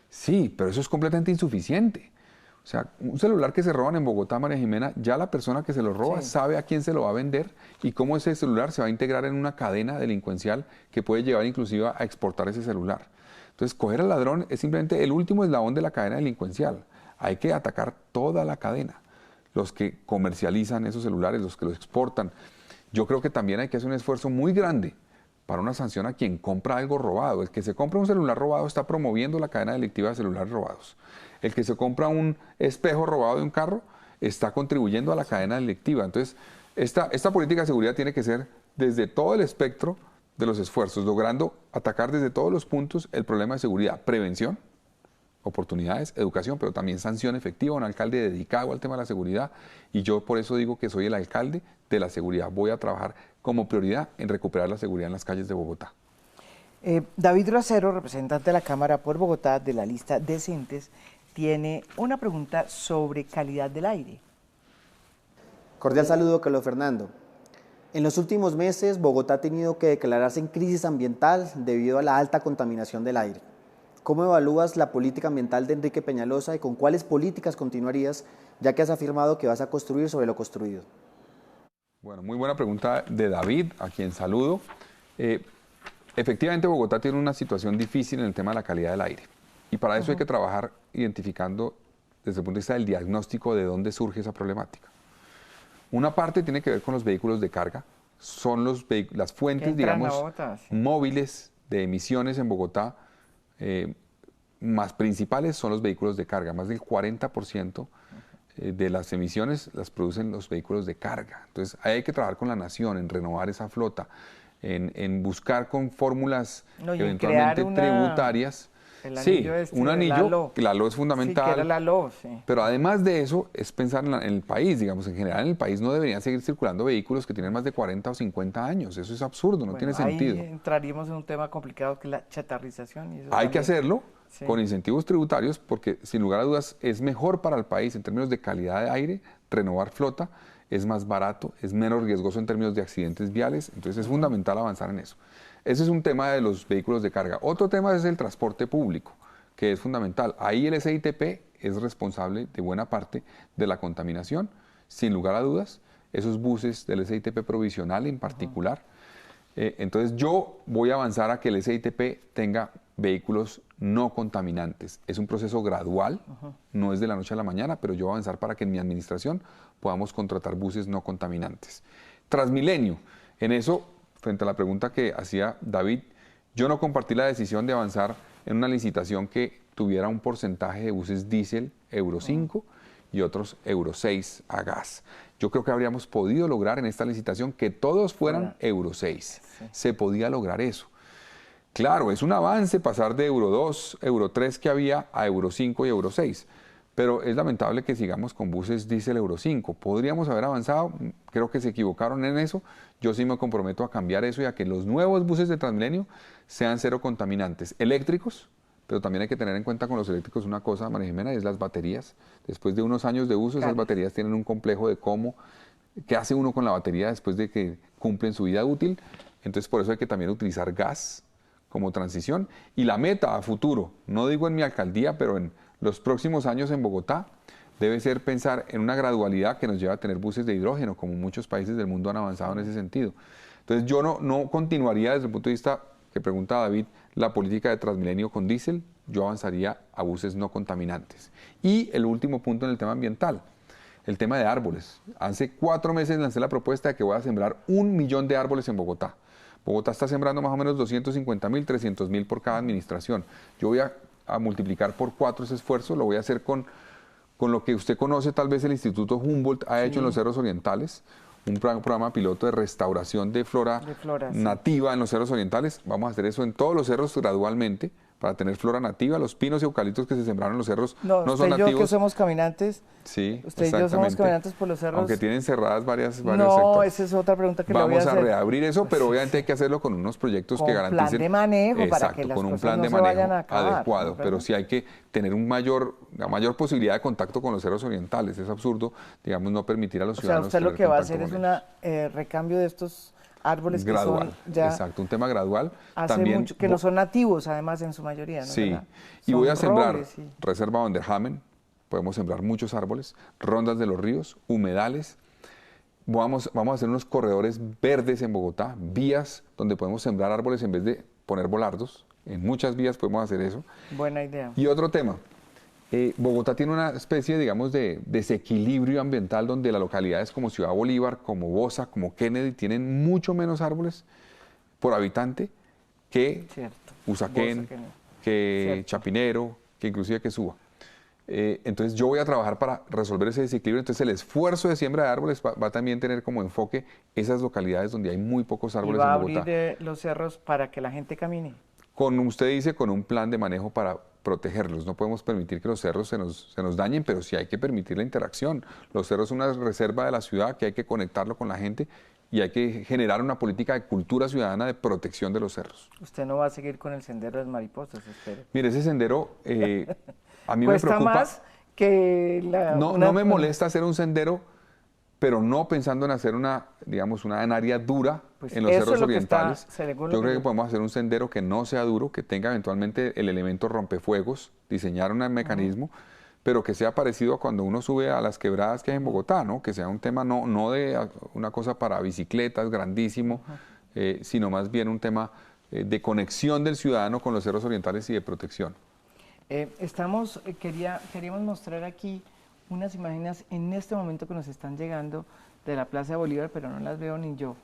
Sí, pero eso es completamente insuficiente. O sea, un celular que se roban en Bogotá, María Jimena, ya la persona que se lo roba sabe a quién se lo va a vender y cómo ese celular se va a integrar en una cadena delincuencial que puede llevar inclusive a exportar ese celular. Entonces, coger al ladrón es simplemente el último eslabón de la cadena delincuencial. Hay que atacar toda la cadena. Los que comercializan esos celulares, los que los exportan. Yo creo que también hay que hacer un esfuerzo muy grande para una sanción a quien compra algo robado. El que se compra un celular robado está promoviendo la cadena delictiva de celulares robados. El que se compra un espejo robado de un carro está contribuyendo a la cadena delictiva. Entonces, esta política de seguridad tiene que ser desde todo el espectro de los esfuerzos, logrando atacar desde todos los puntos el problema de seguridad. Prevención, oportunidades, educación, pero también sanción efectiva, un alcalde dedicado al tema de la seguridad, y yo por eso digo que soy el alcalde de la seguridad. Voy a trabajar como prioridad en recuperar la seguridad en las calles de Bogotá. David Rosero, representante de la Cámara por Bogotá de la lista Decentes, tiene una pregunta sobre calidad del aire. Cordial saludo, Carlos Fernando. En los últimos meses, Bogotá ha tenido que declararse en crisis ambiental debido a la alta contaminación del aire. ¿Cómo evalúas la política ambiental de Enrique Peñalosa y con cuáles políticas continuarías, ya que has afirmado que vas a construir sobre lo construido? Bueno, muy buena pregunta de David, a quien saludo. Efectivamente, Bogotá tiene una situación difícil en el tema de la calidad del aire. Y para eso hay que trabajar identificando desde el punto de vista del diagnóstico de dónde surge esa problemática. Una parte tiene que ver con los vehículos de carga. Son las fuentes, digamos, móviles de emisiones en Bogotá. Más principales son los vehículos de carga. Más del 40% de las emisiones las producen los vehículos de carga. Entonces, ahí hay que trabajar con la nación en renovar esa flota, en buscar con fórmulas eventualmente tributarias. Sí, un anillo, la LO es fundamental. Sí, que era la LO, sí. Pero además de eso, es pensar en el país. Digamos, en general en el país no deberían seguir circulando vehículos que tienen más de 40 o 50 años. Eso es absurdo, no tiene sentido. Ahí entraríamos en un tema complicado que es la chatarrización. Y eso hay que hacerlo con incentivos tributarios porque, sin lugar a dudas, es mejor para el país en términos de calidad de aire, renovar flota, es más barato, es menos riesgoso en términos de accidentes viales. Entonces es fundamental avanzar en eso. Ese es un tema de los vehículos de carga. Otro tema es el transporte público, que es fundamental. Ahí el SITP es responsable de buena parte de la contaminación, sin lugar a dudas. Esos buses del SITP provisional en particular. Entonces yo voy a avanzar a que el SITP tenga vehículos no contaminantes. Es un proceso gradual, no es de la noche a la mañana, pero yo voy a avanzar para que en mi administración podamos contratar buses no contaminantes. Transmilenio, en eso, frente a la pregunta que hacía David, yo no compartí la decisión de avanzar en una licitación que tuviera un porcentaje de buses diésel Euro 5 y otros Euro 6 a gas. Yo creo que habríamos podido lograr en esta licitación que todos fueran Euro 6. Sí. Se podía lograr eso. Claro, es un avance pasar de Euro 2, Euro 3 que había a Euro 5 y Euro 6. Pero es lamentable que sigamos con buses diésel Euro 5. Podríamos haber avanzado, creo que se equivocaron en eso. Yo sí me comprometo a cambiar eso y a que los nuevos buses de Transmilenio sean cero contaminantes. Eléctricos, pero también hay que tener en cuenta con los eléctricos una cosa, María Jimena, y es las baterías. Después de unos años de uso, esas baterías tienen un complejo de qué hace uno con la batería después de que cumplen su vida útil. Entonces, por eso hay que también utilizar gas como transición. Y la meta a futuro, no digo en mi alcaldía, pero en los próximos años en Bogotá, debe ser pensar en una gradualidad que nos lleve a tener buses de hidrógeno, como muchos países del mundo han avanzado en ese sentido. Entonces yo no continuaría desde el punto de vista que pregunta David, la política de Transmilenio con diésel, yo avanzaría a buses no contaminantes. Y el último punto en el tema ambiental. el tema de árboles. Hace 4 meses lancé la propuesta de que voy a sembrar 1 millón de árboles en Bogotá. Bogotá está sembrando más o menos 250.000, 300.000 por cada administración. Yo voy a multiplicar por 4 ese esfuerzo, lo voy a hacer con lo que usted conoce, tal vez el Instituto Humboldt ha hecho en los cerros orientales, un programa piloto de restauración de flora nativa en los cerros orientales. Vamos a hacer eso en todos los cerros gradualmente, para tener flora nativa. Los pinos y eucaliptos que se sembraron en los cerros no son nativos. Usted y yo que somos caminantes, sí, usted y yo somos caminantes por los cerros. Aunque tienen cerradas varias no, sectores. Esa es otra pregunta que le voy a hacer. Vamos a reabrir eso, pero obviamente hay que hacerlo con unos proyectos que garanticen. Con plan de manejo, exacto, para que las con un cosas plan no de se manejo vayan a acabar, adecuado, ¿no? pero sí hay que tener una mayor posibilidad de contacto con los cerros orientales. Es absurdo, digamos, no permitir a los ciudadanos. O sea, usted lo tener que va a contacto hacer con es un recambio de estos árboles gradual, que son ya exacto, un tema gradual. hace También, mucho, que no son nativos, además, en su mayoría, ¿no? Sí, ¿verdad? y Son voy a sembrar robles, sí. reserva Van der Hamen, podemos sembrar muchos árboles, rondas de los ríos, humedales. Vamos a hacer unos corredores verdes en Bogotá, vías donde podemos sembrar árboles en vez de poner volardos. En muchas vías podemos hacer eso. Buena idea. Y otro tema, Bogotá tiene una especie, digamos, de desequilibrio ambiental donde las localidades como Ciudad Bolívar, como Bosa, como Kennedy, tienen mucho menos árboles por habitante que Usaquén, que Chapinero, que inclusive que Suba. Entonces yo voy a trabajar para resolver ese desequilibrio. Entonces el esfuerzo de siembra de árboles va a también tener como enfoque esas localidades donde hay muy pocos árboles en Bogotá. ¿Y va a abrir los cerros para que la gente camine? Usted dice, con un plan de manejo para protegerlos. No podemos permitir que los cerros se nos dañen, pero sí hay que permitir la interacción. Los cerros son una reserva de la ciudad que hay que conectarlo con la gente y hay que generar una política de cultura ciudadana de protección de los cerros. Usted no va a seguir con el sendero de las mariposas, espero. Mire, ese sendero a mí me preocupa. Más que no me molesta hacer un sendero, pero no pensando en hacer una área dura en los cerros orientales. Yo creo que podemos hacer un sendero que no sea duro, que tenga eventualmente el elemento rompefuegos, diseñar un mecanismo, pero que sea parecido a cuando uno sube a las quebradas que hay en Bogotá, ¿no? Que sea un tema no de una cosa para bicicletas grandísimo, sino más bien un tema de conexión del ciudadano con los cerros orientales y de protección. Queríamos mostrar aquí unas imágenes en este momento que nos están llegando de la Plaza de Bolívar, pero no las veo ni yo.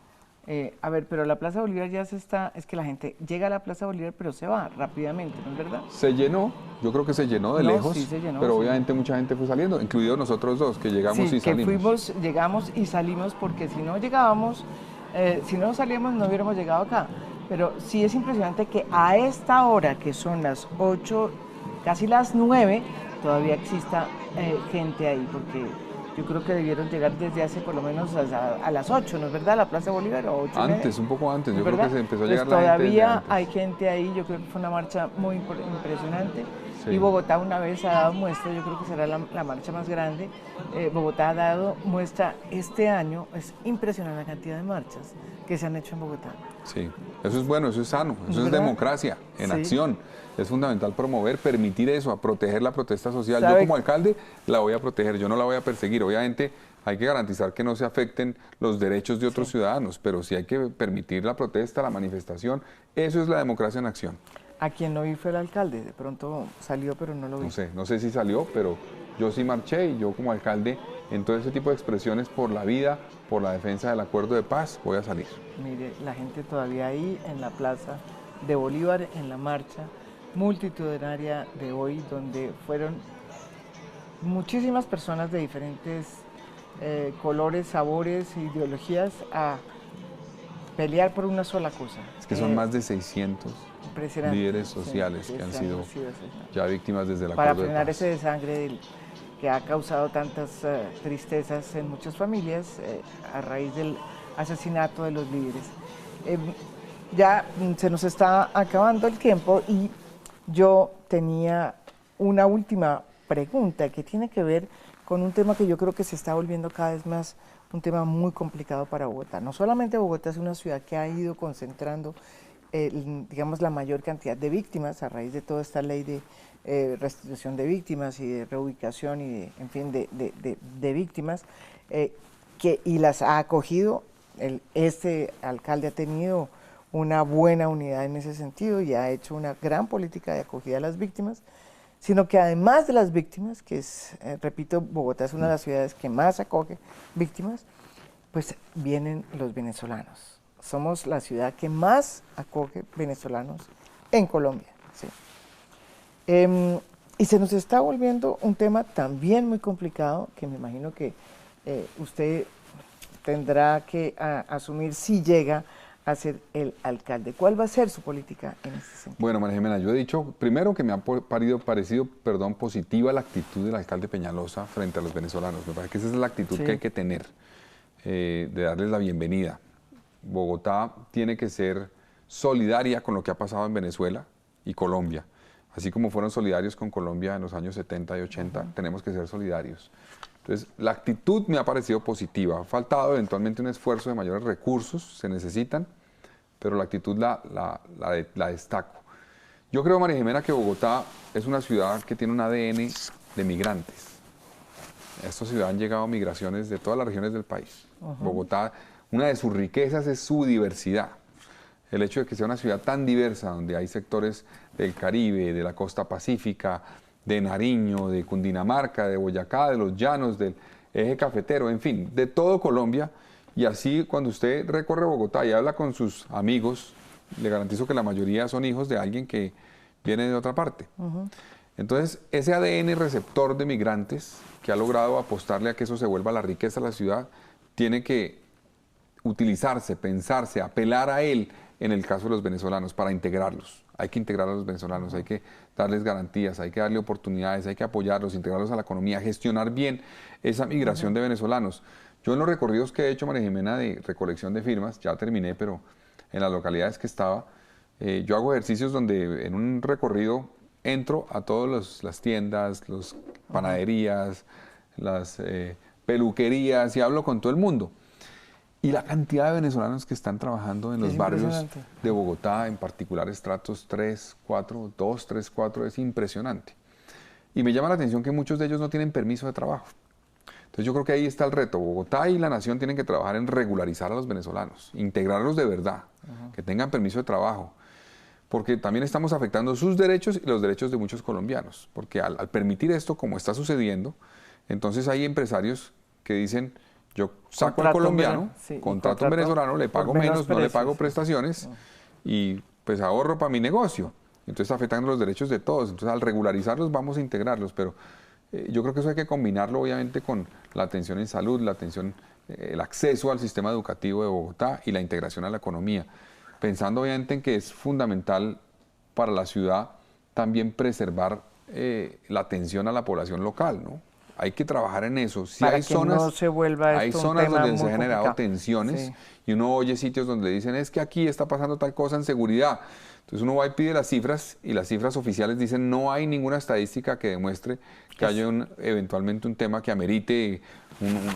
Pero la Plaza de Bolívar es que la gente llega a la Plaza de Bolívar, pero se va rápidamente, ¿no es verdad? Se llenó, yo creo que se llenó de lejos, sí se llenó, pero sí. Obviamente mucha gente fue saliendo, incluidos nosotros dos, que llegamos y salimos. Llegamos y salimos, porque si no llegábamos, si no salíamos no hubiéramos llegado acá. Pero sí es impresionante que a esta hora, que son las 8, casi las 9, todavía exista gente ahí, porque yo creo que debieron llegar desde hace por lo menos a las 8, ¿no es verdad? La Plaza Bolívar, o 8. Antes, un poco antes, yo creo que se empezó a llegar pues la gente. Todavía hay gente ahí, yo creo que fue una marcha muy impresionante. Sí. Y Bogotá una vez ha dado muestra, yo creo que será la marcha más grande. Bogotá ha dado muestra este año, es impresionante la cantidad de marchas que se han hecho en Bogotá. Sí, eso es bueno, eso es sano, eso es democracia en acción. Es fundamental promover, permitir eso, a proteger la protesta social. Yo como alcalde la voy a proteger, yo no la voy a perseguir. Obviamente hay que garantizar que no se afecten los derechos de otros ciudadanos, pero sí hay que permitir la protesta, la manifestación. Eso es la democracia en acción. A quien no vi fue el alcalde, de pronto salió, pero no lo vi. No sé si salió, pero yo sí marché, y yo como alcalde en todo ese tipo de expresiones por la vida, por la defensa del acuerdo de paz, voy a salir. Mire, la gente todavía ahí en la Plaza de Bolívar, en la marcha multitudinaria de hoy, donde fueron muchísimas personas de diferentes colores, sabores e ideologías a pelear por una sola cosa. Es que son más de 600 líderes sociales que han sido ya víctimas desde el acuerdo de paz. Para frenar ese desangre que ha causado tantas tristezas en muchas familias a raíz del asesinato de los líderes. Ya se nos está acabando el tiempo y yo tenía una última pregunta que tiene que ver con un tema que yo creo que se está volviendo cada vez más un tema muy complicado para Bogotá. No solamente Bogotá es una ciudad que ha ido concentrando, digamos, la mayor cantidad de víctimas a raíz de toda esta ley de restitución de víctimas y de reubicación y de víctimas, y las ha acogido. Este alcalde ha tenido una buena unidad en ese sentido y ha hecho una gran política de acogida a las víctimas, sino que además de las víctimas, que es, repito, Bogotá es una de las ciudades que más acoge víctimas, pues vienen los venezolanos. Somos la ciudad que más acoge venezolanos en Colombia. ¿Sí? Y se nos está volviendo un tema también muy complicado, que me imagino que usted tendrá que asumir si llega a ser el alcalde. ¿Cuál va a ser su política en este sentido? Bueno, María Jimena, yo he dicho primero que me ha parecido positiva la actitud del alcalde Peñalosa frente a los venezolanos. Me parece que esa es la actitud Sí. que hay que tener, de darles la bienvenida. Bogotá tiene que ser solidaria con lo que ha pasado en Venezuela y Colombia. Así como fueron solidarios con Colombia en los años 70 y 80, tenemos que ser solidarios. Entonces, la actitud me ha parecido positiva. Ha faltado eventualmente un esfuerzo de mayores recursos, se necesitan, pero la actitud la destaco. Yo creo, María Jimena, que Bogotá es una ciudad que tiene un ADN de migrantes. A esta ciudad han llegado migraciones de todas las regiones del país. Bogotá, una de sus riquezas es su diversidad. El hecho de que sea una ciudad tan diversa, donde hay sectores del Caribe, de la costa pacífica, de Nariño, de Cundinamarca, de Boyacá, de los llanos, del eje cafetero, en fin, de todo Colombia. Y así cuando usted recorre Bogotá y habla con sus amigos, le garantizo que la mayoría son hijos de alguien que viene de otra parte. Entonces, ese ADN receptor de migrantes que ha logrado apostarle a que eso se vuelva la riqueza de la ciudad, tiene que utilizarse, pensarse, apelar a él en el caso de los venezolanos para integrarlos. Hay que integrar a los venezolanos, hay que darles garantías, hay que darle oportunidades, hay que apoyarlos, integrarlos a la economía, gestionar bien esa migración de venezolanos. Yo en los recorridos que he hecho, María Jimena, de recolección de firmas, ya terminé, pero en las localidades que estaba, yo hago ejercicios donde en un recorrido entro a todas las tiendas, las panaderías, las peluquerías y hablo con todo el mundo. Y la cantidad de venezolanos que están trabajando en los barrios de Bogotá, en particular estratos 3, 4, 2, 3, 4, es impresionante. Y me llama la atención que muchos de ellos no tienen permiso de trabajo. Entonces yo creo que ahí está el reto. Bogotá y la nación tienen que trabajar en regularizar a los venezolanos, integrarlos de verdad, que tengan permiso de trabajo. Porque también estamos afectando sus derechos y los derechos de muchos colombianos. Porque al permitir esto, como está sucediendo, entonces hay empresarios que dicen: yo saco al colombiano, contrato a un venezolano, le pago menos, no le pago prestaciones y pues ahorro para mi negocio. Entonces está afectando los derechos de todos. Entonces al regularizarlos vamos a integrarlos, pero yo creo que eso hay que combinarlo obviamente con la atención en salud, la atención, el acceso al sistema educativo de Bogotá y la integración a la economía. Pensando obviamente en que es fundamental para la ciudad también preservar la atención a la población local, ¿no? Hay que trabajar en eso. Si Para hay que zonas, no se vuelva hay esto un zonas tema donde muy se han generado complicado. tensiones Sí. y uno oye sitios donde dicen: es que aquí está pasando tal cosa en seguridad. Entonces uno va y pide las cifras y las cifras oficiales dicen: no hay ninguna estadística que demuestre que haya eventualmente un tema que amerite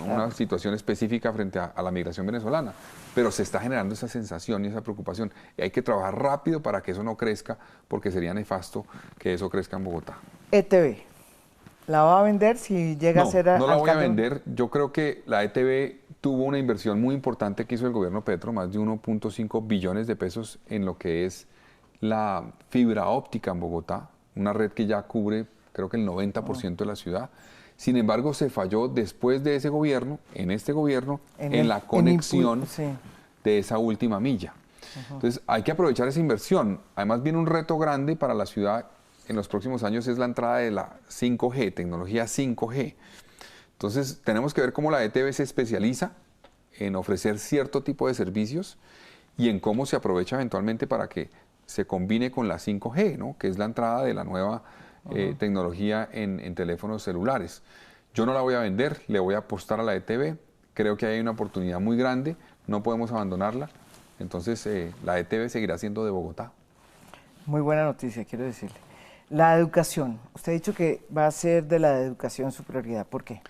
una situación específica frente a la migración venezolana. Pero se está generando esa sensación y esa preocupación. Y hay que trabajar rápido para que eso no crezca, porque sería nefasto que eso crezca en Bogotá. ETB, ¿la va a vender si llega a ser No la voy a alcalde? vender. Yo creo que la ETB tuvo una inversión muy importante que hizo el gobierno Petro, más de 1.5 billones de pesos en lo que es la fibra óptica en Bogotá, una red que ya cubre creo que el 90% de la ciudad. Sin embargo, se falló después de ese gobierno, en este gobierno, en la conexión de esa última milla. Entonces, hay que aprovechar esa inversión. Además, viene un reto grande para la ciudad en los próximos años, es la entrada de la 5G, tecnología 5G. Entonces, tenemos que ver cómo la ETB se especializa en ofrecer cierto tipo de servicios y en cómo se aprovecha eventualmente para que se combine con la 5G, ¿no? Que es la entrada de la nueva tecnología en teléfonos celulares. Yo no la voy a vender, le voy a apostar a la ETB. Creo que hay una oportunidad muy grande, no podemos abandonarla. Entonces, la ETB seguirá siendo de Bogotá. Muy buena noticia, quiero decirle. La educación. Usted ha dicho que va a ser de la educación su prioridad. ¿Por qué?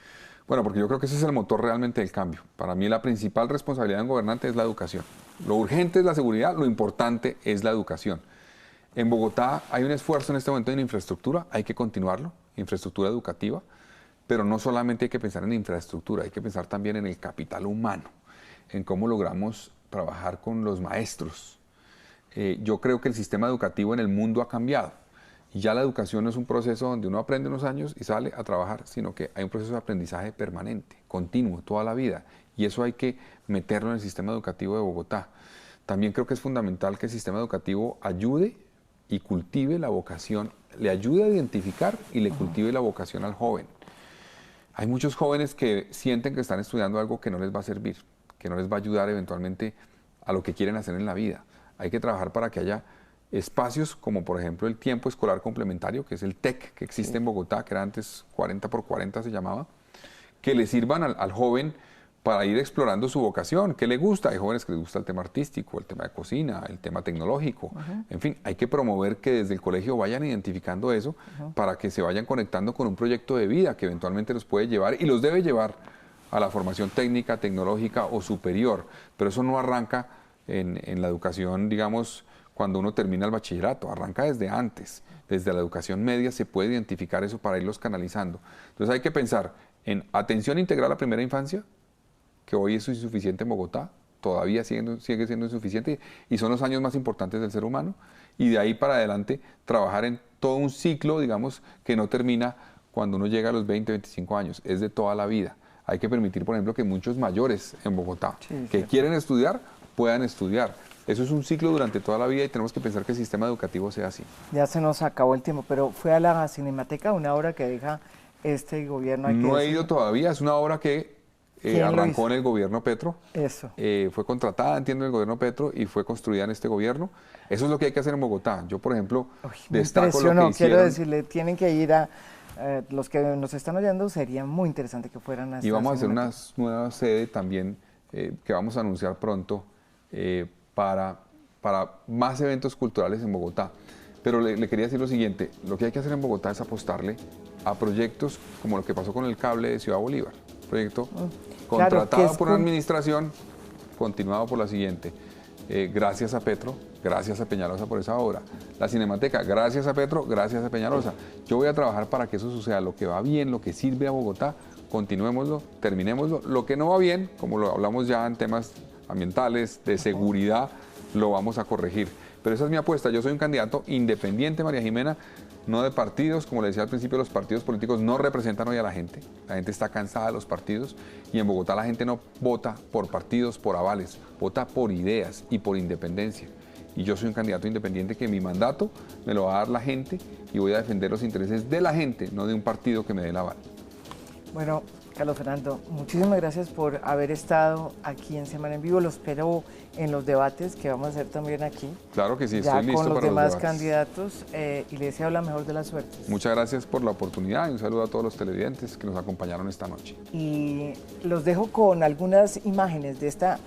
Bueno, porque yo creo que ese es el motor realmente del cambio. Para mí la principal responsabilidad de un gobernante es la educación. Lo urgente es la seguridad, lo importante es la educación. En Bogotá hay un esfuerzo en este momento en infraestructura, hay que continuarlo, infraestructura educativa, pero no solamente hay que pensar en infraestructura, hay que pensar también en el capital humano, en cómo logramos trabajar con los maestros. Yo creo que el sistema educativo en el mundo ha cambiado Y ya la educación no es un proceso donde uno aprende unos años y sale a trabajar, sino que hay un proceso de aprendizaje permanente, continuo, toda la vida. Y eso hay que meterlo en el sistema educativo de Bogotá. También creo que es fundamental que el sistema educativo ayude y cultive la vocación, le ayude a identificar y le cultive la vocación al joven. Hay muchos jóvenes que sienten que están estudiando algo que no les va a servir, que no les va a ayudar eventualmente a lo que quieren hacer en la vida. Hay que trabajar para que haya espacios como por ejemplo el tiempo escolar complementario, que es el TEC que existe en Bogotá, que era antes 40x40 se llamaba, que le sirvan al joven para ir explorando su vocación, qué le gusta. Hay jóvenes que les gusta el tema artístico, el tema de cocina, el tema tecnológico. En fin, hay que promover que desde el colegio vayan identificando eso para que se vayan conectando con un proyecto de vida que eventualmente los puede llevar y los debe llevar a la formación técnica, tecnológica o superior. Pero eso no arranca en la educación, digamos, cuando uno termina el bachillerato, arranca desde antes. Desde la educación media se puede identificar eso para irlos canalizando. Entonces hay que pensar en atención integral a primera infancia, que hoy es insuficiente en Bogotá, todavía sigue siendo insuficiente y son los años más importantes del ser humano, y de ahí para adelante trabajar en todo un ciclo, digamos, que no termina cuando uno llega a los 20, 25 años, es de toda la vida. Hay que permitir, por ejemplo, que muchos mayores en Bogotá que quieren estudiar, puedan estudiar. Eso es un ciclo durante toda la vida y tenemos que pensar que el sistema educativo sea así. Ya se nos acabó el tiempo, pero fue a la Cinemateca, una obra que deja este gobierno. No he ido todavía, es una obra que arrancó en el gobierno Petro. Eso. Fue contratada, entiendo, en el gobierno Petro y fue construida en este gobierno. Eso es lo que hay que hacer en Bogotá. Yo, por ejemplo, destaco lo que hicieron. Quiero decirle, tienen que ir a... los que nos están oyendo, sería muy interesante que fueran a esta. Y vamos a hacer una nueva sede también que vamos a anunciar pronto para más eventos culturales en Bogotá. Pero le quería decir lo siguiente, lo que hay que hacer en Bogotá es apostarle a proyectos como lo que pasó con el cable de Ciudad Bolívar. Proyecto contratado por una administración, continuado por la siguiente. Gracias a Petro, gracias a Peñalosa por esa obra. La Cinemateca, gracias a Petro, gracias a Peñalosa. Yo voy a trabajar para que eso suceda, lo que va bien, lo que sirve a Bogotá, continuémoslo, terminémoslo. Lo que no va bien, como lo hablamos ya en temas ambientales, de seguridad, lo vamos a corregir. Pero esa es mi apuesta, yo soy un candidato independiente, María Jimena, no de partidos. Como le decía al principio, los partidos políticos no representan hoy a la gente está cansada de los partidos y en Bogotá la gente no vota por partidos, por avales, vota por ideas y por independencia. Y yo soy un candidato independiente que mi mandato me lo va a dar la gente y voy a defender los intereses de la gente, no de un partido que me dé el aval. Bueno, Carlos Fernando, muchísimas gracias por haber estado aquí en Semana en Vivo. Lo espero en los debates que vamos a hacer también aquí. Claro que sí, ya estoy listo con los para demás los debates. candidatos y le deseo la mejor de las suertes. Muchas gracias por la oportunidad y un saludo a todos los televidentes que nos acompañaron esta noche. Y los dejo con algunas imágenes de esta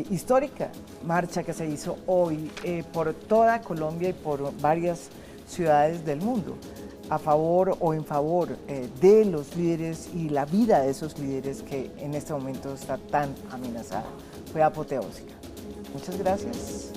histórica marcha que se hizo hoy por toda Colombia y por varias ciudades del mundo, a favor o en favor de los líderes y la vida de esos líderes que en este momento está tan amenazada. Fue apoteósica. Muchas gracias.